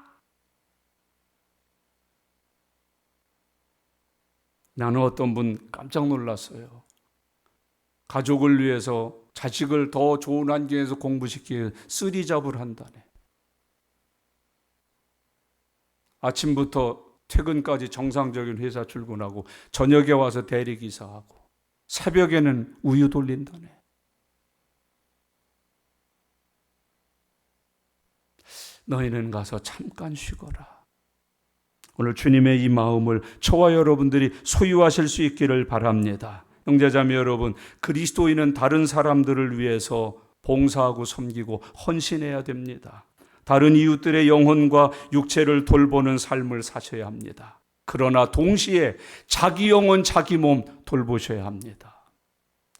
Speaker 1: 나는 어떤 분 깜짝 놀랐어요. 가족을 위해서 자식을 더 좋은 환경에서 공부시키기 위해 쓰리잡을 한다네. 아침부터 퇴근까지 정상적인 회사 출근하고 저녁에 와서 대리기사하고 새벽에는 우유 돌린다네. 너희는 가서 잠깐 쉬거라. 오늘 주님의 이 마음을 저와 여러분들이 소유하실 수 있기를 바랍니다. 형제자매 여러분, 그리스도인은 다른 사람들을 위해서 봉사하고 섬기고 헌신해야 됩니다. 다른 이웃들의 영혼과 육체를 돌보는 삶을 사셔야 합니다. 그러나 동시에 자기 영혼, 자기 몸 돌보셔야 합니다.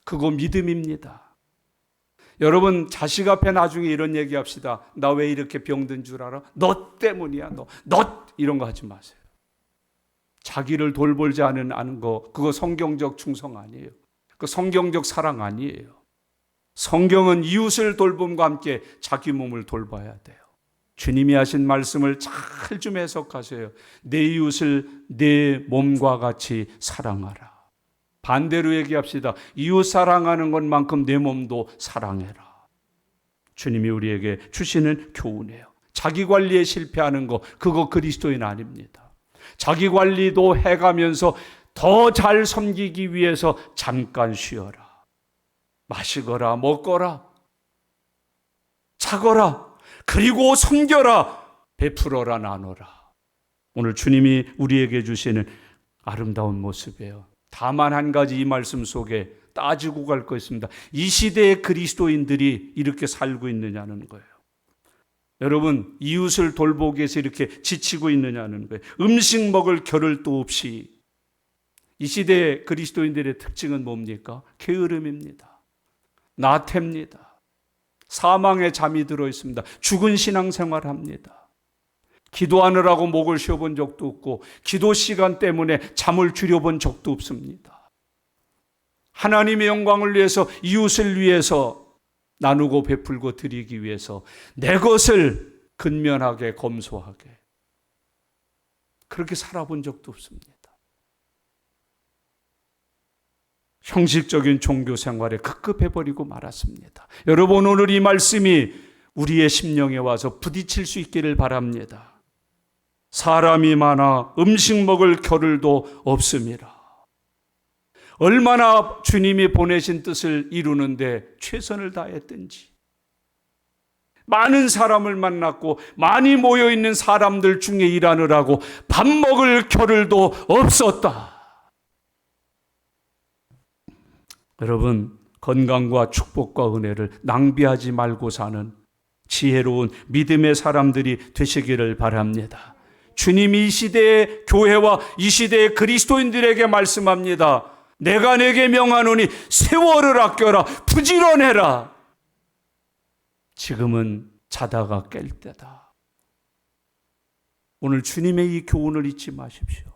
Speaker 1: 그거 믿음입니다. 여러분, 자식 앞에 나중에 이런 얘기합시다. 나 왜 이렇게 병든 줄 알아? 너 때문이야. 너 이런 거 하지 마세요. 자기를 돌보지 않은 거, 그거 성경적 충성 아니에요. 그 성경적 사랑 아니에요. 성경은 이웃을 돌봄과 함께 자기 몸을 돌봐야 돼요. 주님이 하신 말씀을 잘 좀 해석하세요. 내 이웃을 내 몸과 같이 사랑하라. 반대로 얘기합시다. 이웃 사랑하는 것만큼 내 몸도 사랑해라. 주님이 우리에게 주시는 교훈이에요. 자기 관리에 실패하는 거, 그거 그리스도인 아닙니다. 자기 관리도 해가면서 더 잘 섬기기 위해서 잠깐 쉬어라. 마시거라, 먹거라, 자거라, 그리고 섬겨라, 베풀어라, 나눠라. 오늘 주님이 우리에게 주시는 아름다운 모습이에요. 다만 한 가지 이 말씀 속에 따지고 갈 거 있습니다. 이 시대의 그리스도인들이 이렇게 살고 있느냐는 거예요. 여러분, 이웃을 돌보기 위해서 이렇게 지치고 있느냐는 거예요. 음식 먹을 겨를도 없이. 이 시대의 그리스도인들의 특징은 뭡니까? 게으름입니다. 나태입니다. 사망에 잠이 들어 있습니다. 죽은 신앙생활 합니다. 기도하느라고 목을 쉬어본 적도 없고 기도 시간 때문에 잠을 줄여본 적도 없습니다. 하나님의 영광을 위해서, 이웃을 위해서 나누고 베풀고 드리기 위해서 내 것을 근면하게 검소하게 그렇게 살아본 적도 없습니다. 형식적인 종교 생활에 급급해버리고 말았습니다. 여러분, 오늘 이 말씀이 우리의 심령에 와서 부딪힐 수 있기를 바랍니다. 사람이 많아 음식 먹을 겨를도 없음이라. 얼마나 주님이 보내신 뜻을 이루는데 최선을 다했든지, 많은 사람을 만났고 많이 모여있는 사람들 중에 일하느라고 밥 먹을 겨를도 없었다. 여러분, 건강과 축복과 은혜를 낭비하지 말고 사는 지혜로운 믿음의 사람들이 되시기를 바랍니다. 주님이 이 시대의 교회와 이 시대의 그리스도인들에게 말씀합니다. 내가 내게 명하노니 세월을 아껴라, 부지런해라. 지금은 자다가 깰 때다. 오늘 주님의 이 교훈을 잊지 마십시오.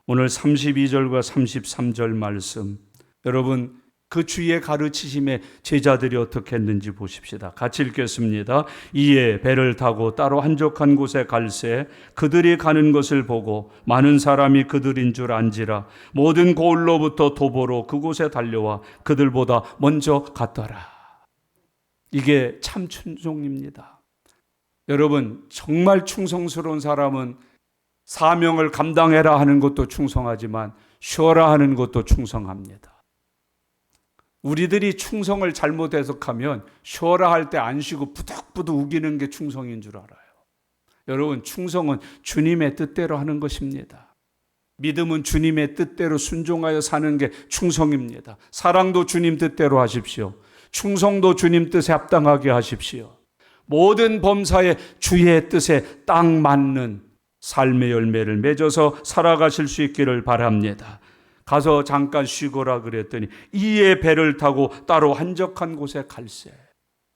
Speaker 1: 오늘 32절과 33절 말씀, 여러분 그 주의 가르치심에 제자들이 어떻게 했는지 보십시다. 같이 읽겠습니다. 이에 배를 타고 따로 한적한 곳에 갈새 그들이 가는 것을 보고 많은 사람이 그들인 줄 안지라 모든 고을로부터 도보로 그곳에 달려와 그들보다 먼저 갔더라. 이게 참 충성입니다. 여러분, 정말 충성스러운 사람은 사명을 감당해라 하는 것도 충성하지만 쉬어라 하는 것도 충성합니다. 우리들이 충성을 잘못 해석하면 쉬어라 할 때 안 쉬고 부득부득 우기는 게 충성인 줄 알아요. 여러분, 충성은 주님의 뜻대로 하는 것입니다. 믿음은 주님의 뜻대로 순종하여 사는 게 충성입니다. 사랑도 주님 뜻대로 하십시오. 충성도 주님 뜻에 합당하게 하십시오. 모든 범사에 주의 뜻에 딱 맞는 삶의 열매를 맺어서 살아가실 수 있기를 바랍니다. 가서 잠깐 쉬거라 그랬더니 이에 배를 타고 따로 한적한 곳에 갈새.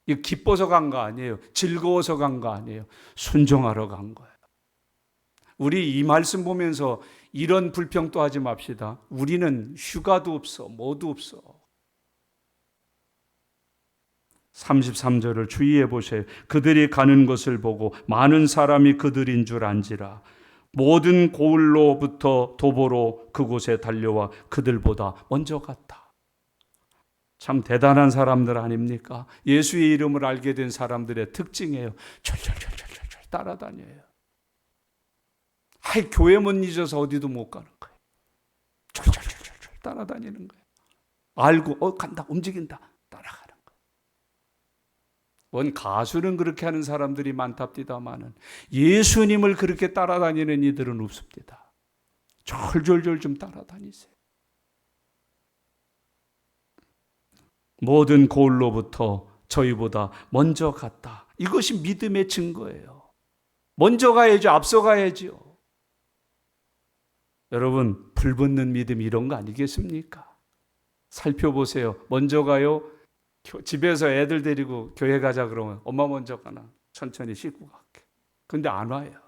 Speaker 1: 이거 기뻐서 간 거 아니에요. 즐거워서 간 거 아니에요. 순종하러 간 거예요. 우리 이 말씀 보면서 이런 불평도 하지 맙시다. 우리는 휴가도 없어, 뭐도 없어. 33절을 주의해 보세요. 그들이 가는 것을 보고 많은 사람이 그들인 줄 안지라 모든 고을로부터 도보로 그곳에 달려와 그들보다 먼저 갔다. 참 대단한 사람들 아닙니까? 예수의 이름을 알게 된 사람들의 특징이에요. 철철철철철 따라다녀요. 교회 못 잊어서 어디도 못 가는 거예요. 철철철철 따라다니는 거예요. 알고 간다, 움직인다, 따라가는 거예요. 원 가수는 그렇게 하는 사람들이 많답디다마는 예수님을 그렇게 따라다니는 이들은 없습니다. 졸졸졸 좀 따라다니세요. 모든 고을로부터 저희보다 먼저 갔다. 이것이 믿음의 증거예요. 먼저 가야죠. 앞서 가야죠. 여러분, 불붙는 믿음 이런 거 아니겠습니까? 살펴보세요. 먼저 가요. 집에서 애들 데리고 교회 가자 그러면 엄마 먼저 가나? 천천히 씻고 갈게. 근데 안 와요.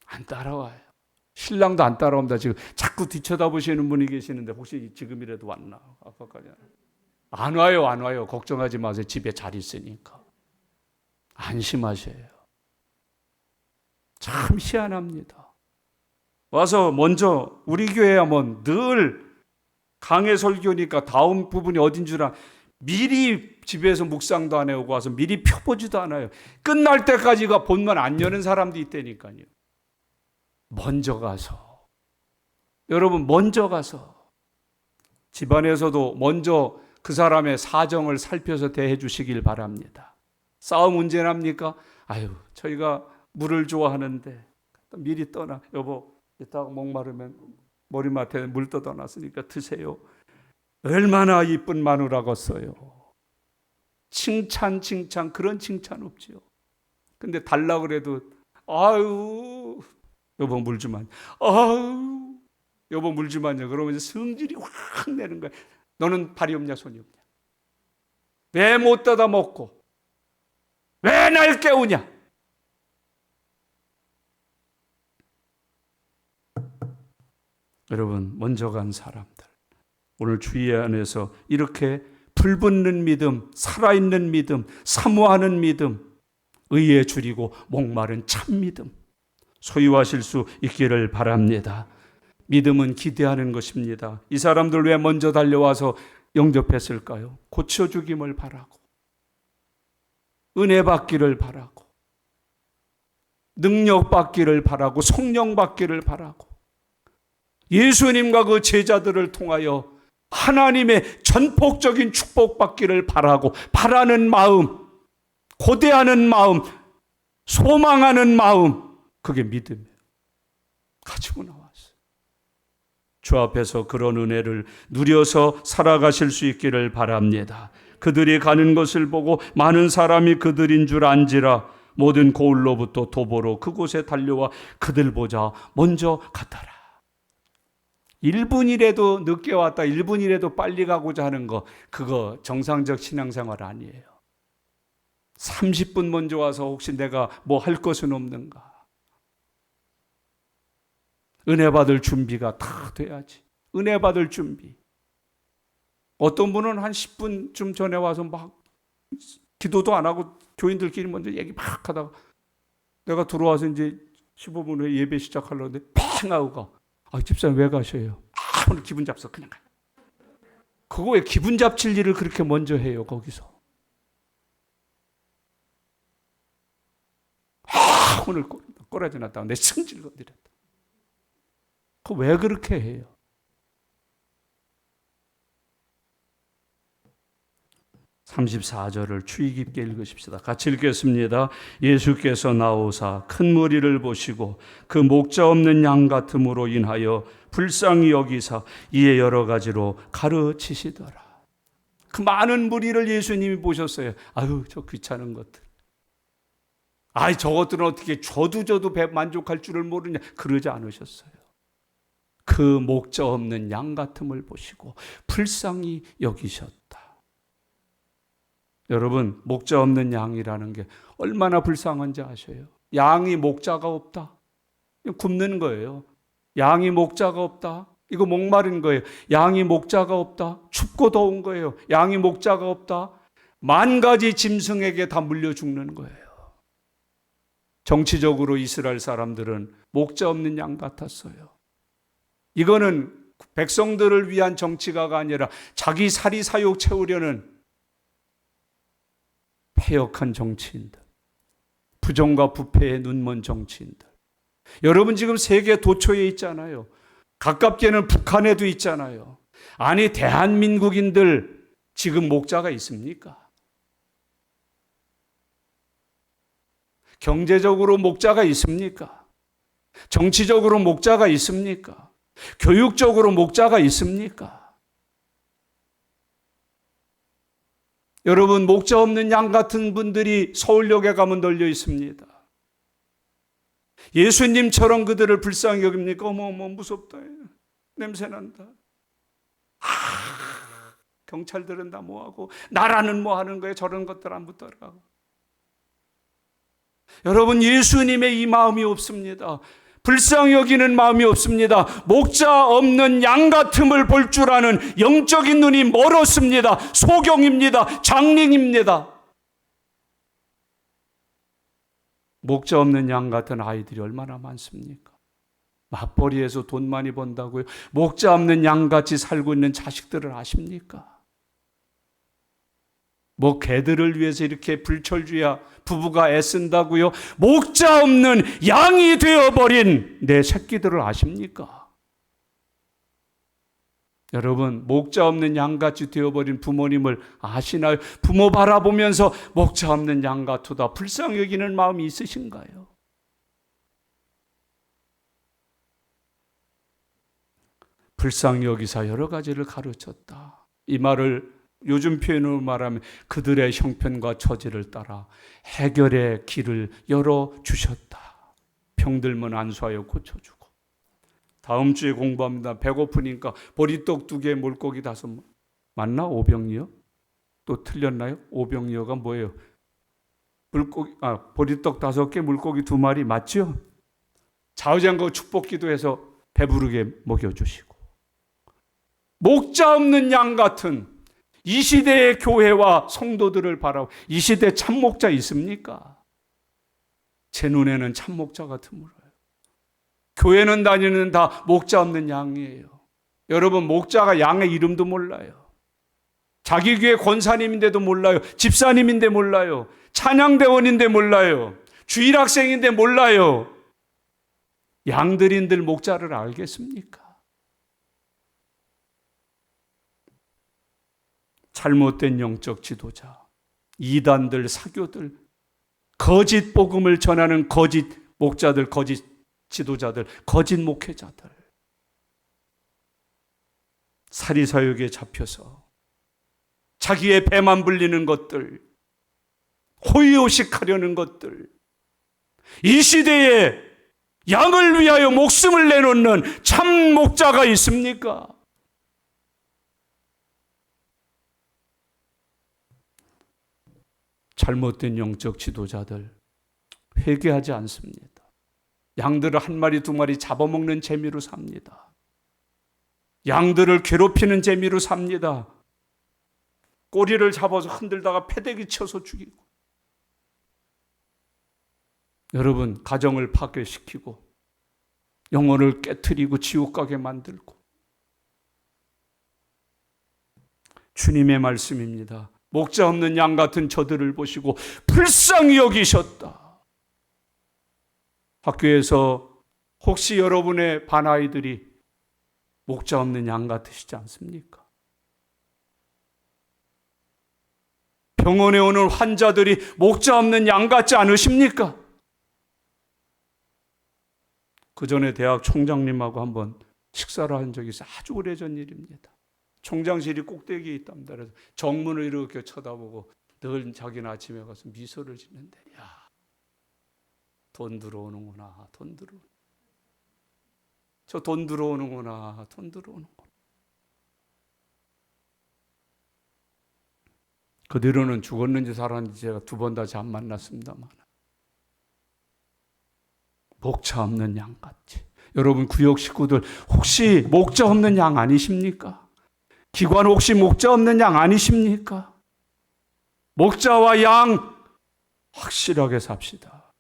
Speaker 1: 안 따라와요. 신랑도 안 따라옵니다. 지금 자꾸 뒤쳐다보시는 분이 계시는데 혹시 지금이라도 왔나? 아까까지 안 와요. 안 와요. 걱정하지 마세요. 집에 잘 있으니까. 안심하셔요. 참 희한합니다. 와서 먼저 우리 교회야 뭐 늘 강해 설교니까 다음 부분이 어딘 줄 미리 집에서 묵상도 안 해오고 와서 미리 펴보지도 않아요. 끝날 때까지가 본문 안 여는 사람도 있다니까요. 먼저 가서 여러분 먼저 가서 집안에서도 먼저 그 사람의 사정을 살펴서 대해 주시길 바랍니다. 싸움 언제 납니까? 아유 저희가 물을 좋아하는데 미리 떠나 여보 이따가 목마르면 머리맡에 물 떠다놨으니까 드세요. 얼마나 이쁜 마누라겠어요. 칭찬 그런 칭찬 없지요. 근데 달라 그래도 아유 여보 물 주면 아유 여보 물 주면요. 그러면 성질이 확 내는 거야. 너는 발이 없냐 손이 없냐? 왜 못 따다 먹고 왜 날 깨우냐? 여러분 먼저 간 사람들 오늘 주의 안에서 이렇게 불붙는 믿음, 살아있는 믿음, 사모하는 믿음, 의에 줄이고 목마른 참 믿음 소유하실 수 있기를 바랍니다. 믿음은 기대하는 것입니다. 이 사람들 왜 먼저 달려와서 영접했을까요? 고쳐주김을 바라고 은혜 받기를 바라고 능력 받기를 바라고 성령 받기를 바라고 예수님과 그 제자들을 통하여 하나님의 전폭적인 축복 받기를 바라고 바라는 마음, 고대하는 마음, 소망하는 마음 그게 믿음이에요. 가지고 나왔어요. 주 앞에서 그런 은혜를 누려서 살아가실 수 있기를 바랍니다. 그들이 가는 것을 보고 많은 사람이 그들인 줄 안지라 모든 고을로부터 도보로 그곳에 달려와 그들 보자 먼저 갔더라. 1분이라도 늦게 왔다 1분이라도 빨리 가고자 하는 거 그거 정상적 신앙생활 아니에요. 30분 먼저 와서 혹시 내가 뭐 할 것은 없는가? 은혜 받을 준비가 다 돼야지. 은혜 받을 준비. 어떤 분은 한 10분쯤 전에 와서 막 기도도 안 하고 교인들끼리 먼저 얘기 막 하다가 내가 들어와서 이제 15분 후에 예배 시작하려는데 팽 하고 가. 아, 집사님 왜 가셔요? 오늘 기분 잡서 그냥 가. 그거 왜 기분 잡칠 일을 그렇게 먼저 해요 거기서? 오늘 꼬라지 났다고 내 승질 건드렸다. 그거 왜 그렇게 해요? (34절을) 주의 깊게 읽으십시다. 같이 읽겠습니다. 예수께서 나오사 큰 무리를 보시고 그 목자 없는 양 같음으로 인하여 불쌍히 여기사 이에 여러 가지로 가르치시더라. 그 많은 무리를 예수님이 보셨어요. 아유 저 귀찮은 것들. 아이 저것들은 어떻게 줘도 배 만족할 줄을 모르냐 그러지 않으셨어요. 그 목자 없는 양 같음을 보시고 불쌍히 여기셨다. 여러분 목자 없는 양이라는 게 얼마나 불쌍한지 아셔요? 양이 목자가 없다. 굶는 거예요. 양이 목자가 없다. 이거 목마른 거예요. 양이 목자가 없다. 춥고 더운 거예요. 양이 목자가 없다. 만 가지 짐승에게 다 물려 죽는 거예요. 정치적으로 이스라엘 사람들은 목자 없는 양 같았어요. 이거는 백성들을 위한 정치가가 아니라 자기 사리 사욕 채우려는 패역한 정치인들, 부정과 부패에 눈먼 정치인들. 여러분 지금 세계 도처에 있잖아요. 가깝게는 북한에도 있잖아요. 아니, 대한민국인들 지금 목자가 있습니까? 경제적으로 목자가 있습니까? 정치적으로 목자가 있습니까? 교육적으로 목자가 있습니까? 여러분, 목자 없는 양 같은 분들이 서울역에 가면 널려 있습니다. 예수님처럼 그들을 불쌍히 여깁니까? 어머 무섭다. 냄새난다. 경찰들은 다 뭐하고 나라는 뭐하는 거예요? 저런 것들 안 붙더라고. 여러분, 예수님의 이 마음이 없습니다. 불쌍히 여기는 마음이 없습니다. 목자 없는 양 같음을 볼 줄 아는 영적인 눈이 멀었습니다. 소경입니다. 장링입니다. 목자 없는 양 같은 아이들이 얼마나 많습니까? 맞벌이에서 돈 많이 번다고요? 목자 없는 양같이 살고 있는 자식들을 아십니까? 뭐 개들을 위해서 이렇게 불철주야 부부가 애쓴다고요? 목자 없는 양이 되어버린 내 새끼들을 아십니까? 여러분, 목자 없는 양같이 되어버린 부모님을 아시나요? 부모 바라보면서 목자 없는 양 같으다 불쌍히 여기는 마음이 있으신가요? 불쌍히 여기사 여러 가지를 가르쳤다. 이 말을 요즘 표현으로 말하면 그들의 형편과 처지를 따라 해결의 길을 열어주셨다. 병들면 안수하여 고쳐주고. 다음 주에 공부합니다. 배고프니까 보리떡 2개 물고기 5, 맞나? 오병이어? 또 틀렸나요? 오병이어가 뭐예요? 보리떡 5개 물고기 2마리 맞죠? 좌우장거 축복기도해서 배부르게 먹여주시고. 목자 없는 양 같은 이 시대의 교회와 성도들을 바라고, 이 시대에 참목자 있습니까? 제 눈에는 참목자가 드물어요. 교회는 다니는 다 목자 없는 양이에요. 여러분, 목자가 양의 이름도 몰라요. 자기 교회 권사님인데도 몰라요. 집사님인데 몰라요. 찬양대원인데 몰라요. 주일학생인데 몰라요. 양들인들 목자를 알겠습니까? 잘못된 영적 지도자, 이단들, 사교들, 거짓 복음을 전하는 거짓 목자들, 거짓 지도자들, 거짓 목회자들, 사리사욕에 잡혀서 자기의 배만 불리는 것들, 호의호식하려는 것들, 이 시대에 양을 위하여 목숨을 내놓는 참 목자가 있습니까? 잘못된 영적 지도자들 회개하지 않습니다. 양들을 1마리 2마리 잡아먹는 재미로 삽니다. 양들을 괴롭히는 재미로 삽니다. 꼬리를 잡아서 흔들다가 패대기 쳐서 죽이고. 여러분, 가정을 파괴시키고 영혼을 깨트리고 지옥 가게 만들고. 주님의 말씀입니다. 목자 없는 양 같은 저들을 보시고 불쌍히 여기셨다. 학교에서 혹시 여러분의 반아이들이 목자 없는 양 같으시지 않습니까? 병원에 오는 환자들이 목자 없는 양 같지 않으십니까? 그 전에 대학 총장님하고 한번 식사를 한 적이 있어요. 아주 오래전 일입니다. 총장실이 꼭대기에 있답니다. 그래서 정문을 이렇게 쳐다보고 늘 자기는 아침에 가서 미소를 짓는데, 야, 돈 들어오는구나, 돈 들어오는. 저 돈 들어오는구나, 돈 들어오는구나. 그 뒤로는 죽었는지 살았는지 제가 2번 다 잘 만났습니다만, 목자 없는 양 같이. 여러분, 구역 식구들 혹시 목자 없는 양 아니십니까? 기관 혹시 목자 없는 양 아니십니까? 목자와 양 확실하게 삽시다.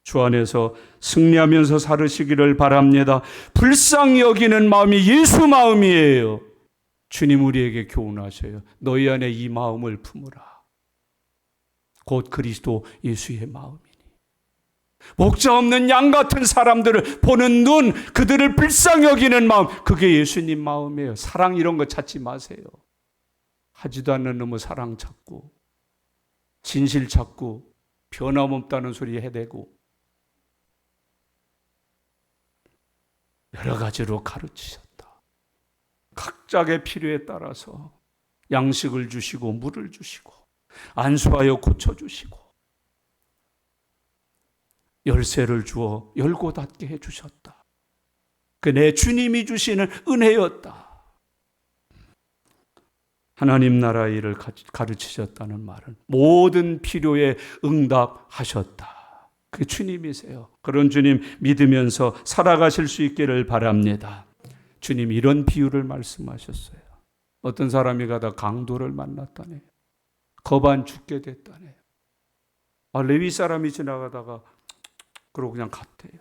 Speaker 1: 주 안에서 승리하면서 살으시기를 바랍니다. 불쌍히 여기는 마음이 예수 마음이에요. 주님 우리에게 교훈하셔요. 너희 안에 이 마음을 품으라. 곧 그리스도 예수의 마음이니. 목자 없는 양 같은 사람들을 보는 눈, 그들을 불쌍히 여기는 마음, 그게 예수님 마음이에요. 사랑 이런 거 찾지 마세요. 하지도 않는 놈의 사랑 찾고 진실 찾고 변함없다는 소리 해대고 여러 가지로 가르치셨다. 각자의 필요에 따라서 양식을 주시고 물을 주시고 안수하여 고쳐주시고 열쇠를 주어 열고 닫게 해주셨다. 그 내 주님이 주시는 은혜였다. 하나님 나라 일을 가르치셨다는 말은 모든 필요에 응답하셨다. 그게 주님이세요. 그런 주님 믿으면서 살아가실 수 있기를 바랍니다. 주님이 이런 비유를 말씀하셨어요. 어떤 사람이 가다 강도를 만났다네요. 겁안 죽게 됐다네요. 레위 사람이 지나가다가 그러고 그냥 갔대요.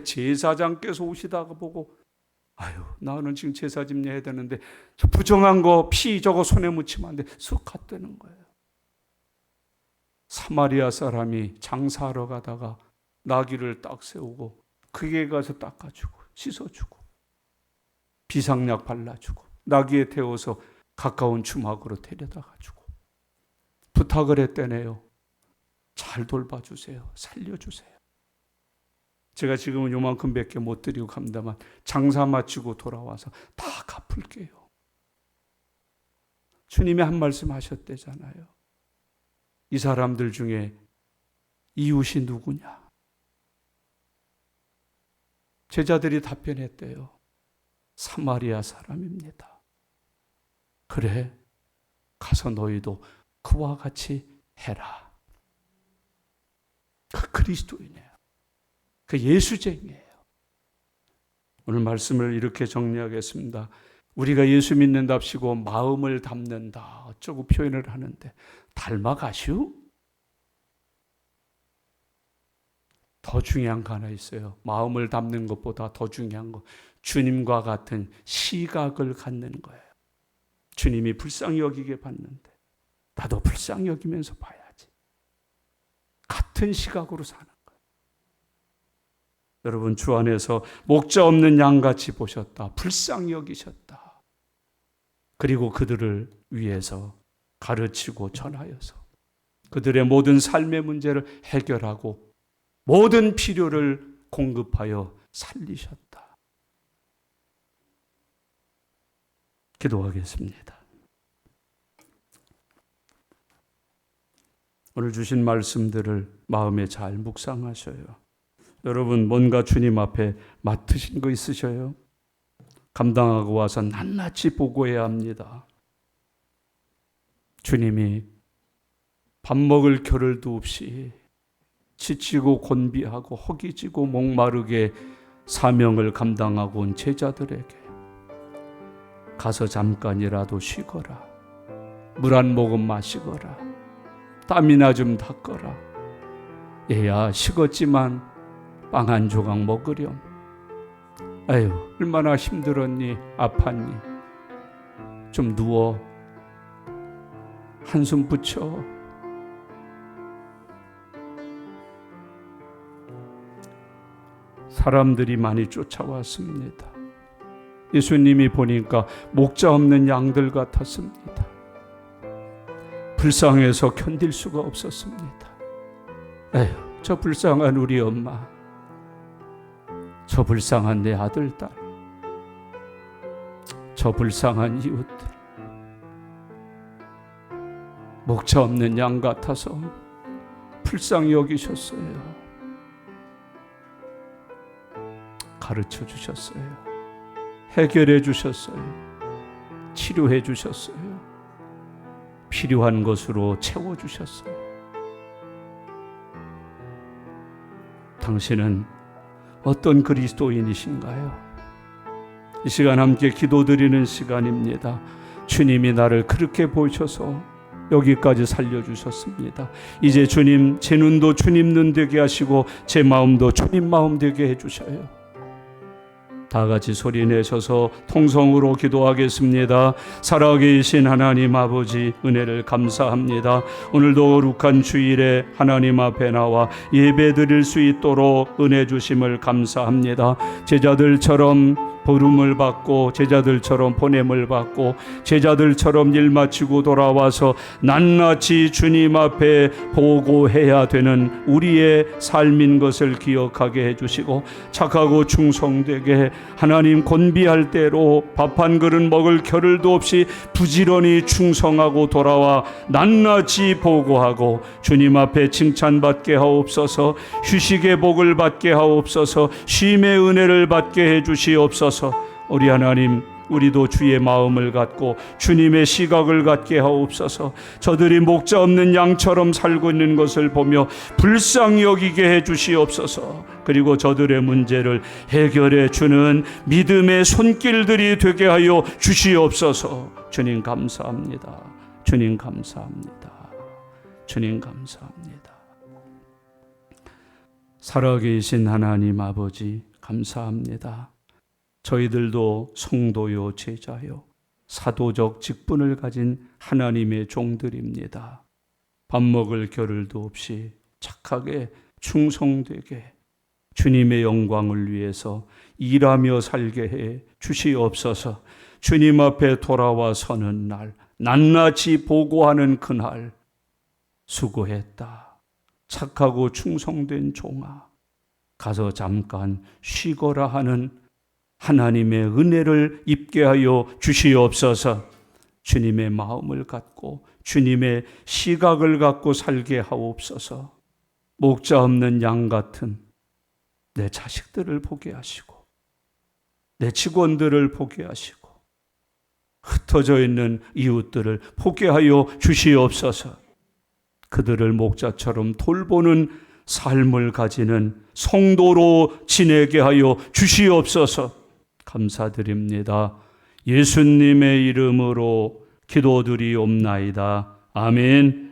Speaker 1: 제사장께서 오시다가 보고 나는 지금 제사 집례해야 되는데 저 부정한 거 피 저거 손에 묻히면 안 돼. 쑥 갔다는 거예요. 사마리아 사람이 장사하러 가다가 나귀를 딱 세우고 그게 가서 닦아주고 씻어주고 비상약 발라주고 나귀에 태워서 가까운 주막으로 데려다가주고 부탁을 했대네요. 잘 돌봐주세요. 살려주세요. 제가 지금은 요만큼 밖에 못 드리고 갑니다만 장사 마치고 돌아와서 다 갚을게요. 주님이 한 말씀 하셨대잖아요. 이 사람들 중에 이웃이 누구냐? 제자들이 답변했대요. 사마리아 사람입니다. 그래, 가서 너희도 그와 같이 해라. 그 그리스도이네요. 그 예수쟁이에요. 오늘 말씀을 이렇게 정리하겠습니다. 우리가 예수 믿는답시고 마음을 담는다 어쩌고 표현을 하는데 닮아가시오? 더 중요한 거 하나 있어요. 마음을 담는 것보다 더 중요한 거, 주님과 같은 시각을 갖는 거예요. 주님이 불쌍히 여기게 봤는데 나도 불쌍히 여기면서 봐야지. 같은 시각으로 사는 거예요. 여러분, 주 안에서 목자 없는 양같이 보셨다. 불쌍히 여기셨다. 그리고 그들을 위해서 가르치고 전하여서 그들의 모든 삶의 문제를 해결하고 모든 필요를 공급하여 살리셨다. 기도하겠습니다. 오늘 주신 말씀들을 마음에 잘 묵상하셔요. 여러분, 뭔가 주님 앞에 맡으신 거 있으셔요? 감당하고 와서 낱낱이 보고해야 합니다. 주님이 밥 먹을 겨를도 없이 지치고 곤비하고 허기지고 목마르게 사명을 감당하고 온 제자들에게 가서 잠깐이라도 쉬거라. 물 한 모금 마시거라. 땀이나 좀 닦거라. 얘야 식었지만 빵 한 조각 먹으렴. 아유 얼마나 힘들었니? 아팠니? 좀 누워 한숨 붙여. 사람들이 많이 쫓아왔습니다. 예수님이 보니까 목자 없는 양들 같았습니다. 불쌍해서 견딜 수가 없었습니다. 에휴, 저 불쌍한 우리 엄마, 저 불쌍한 내 아들, 딸, 저 불쌍한 이웃들, 목자 없는 양 같아서 불쌍히 여기셨어요. 가르쳐 주셨어요. 해결해 주셨어요. 치료해 주셨어요. 필요한 것으로 채워 주셨어요. 당신은 어떤 그리스도인이신가요? 이 시간 함께 기도드리는 시간입니다. 주님이 나를 그렇게 보셔서 여기까지 살려주셨습니다. 이제 주님, 제 눈도 주님 눈 되게 하시고 제 마음도 주님 마음 되게 해주셔요. 다 같이 소리 내셔서 통성으로 기도하겠습니다. 살아계신 하나님 아버지, 은혜를 감사합니다. 오늘도 거룩한 주일에 하나님 앞에 나와 예배 드릴 수 있도록 은혜 주심을 감사합니다. 제자들처럼 부름을 받고, 제자들처럼 보냄을 받고, 제자들처럼 일 마치고 돌아와서 낱낱이 주님 앞에 보고해야 되는 우리의 삶인 것을 기억하게 해주시고, 착하고 충성되게 하나님 권비할 대로 밥 한 그릇 먹을 겨를도 없이 부지런히 충성하고 돌아와 낱낱이 보고하고 주님 앞에 칭찬받게 하옵소서. 휴식의 복을 받게 하옵소서. 쉼의 은혜를 받게 해주시옵소서. 우리 하나님, 우리도 주의 마음을 갖고 주님의 시각을 갖게 하옵소서. 저들이 목자 없는 양처럼 살고 있는 것을 보며 불쌍히 여기게 해주시옵소서. 그리고 저들의 문제를 해결해 주는 믿음의 손길들이 되게 하여 주시옵소서. 주님 감사합니다. 주님 감사합니다. 주님 감사합니다. 살아계신 하나님 아버지, 감사합니다. 저희들도 성도요, 제자요, 사도적 직분을 가진 하나님의 종들입니다. 밥 먹을 겨를도 없이 착하게 충성되게 주님의 영광을 위해서 일하며 살게 해 주시옵소서. 주님 앞에 돌아와 서는 날, 낱낱이 보고하는 그날, 수고했다, 착하고 충성된 종아, 가서 잠깐 쉬거라 하는 하나님의 은혜를 입게 하여 주시옵소서. 주님의 마음을 갖고 주님의 시각을 갖고 살게 하옵소서. 목자 없는 양 같은 내 자식들을 보게 하시고, 내 직원들을 보게 하시고, 흩어져 있는 이웃들을 보게 하여 주시옵소서. 그들을 목자처럼 돌보는 삶을 가지는 성도로 지내게 하여 주시옵소서. 감사드립니다. 예수님의 이름으로 기도드리옵나이다. 아멘.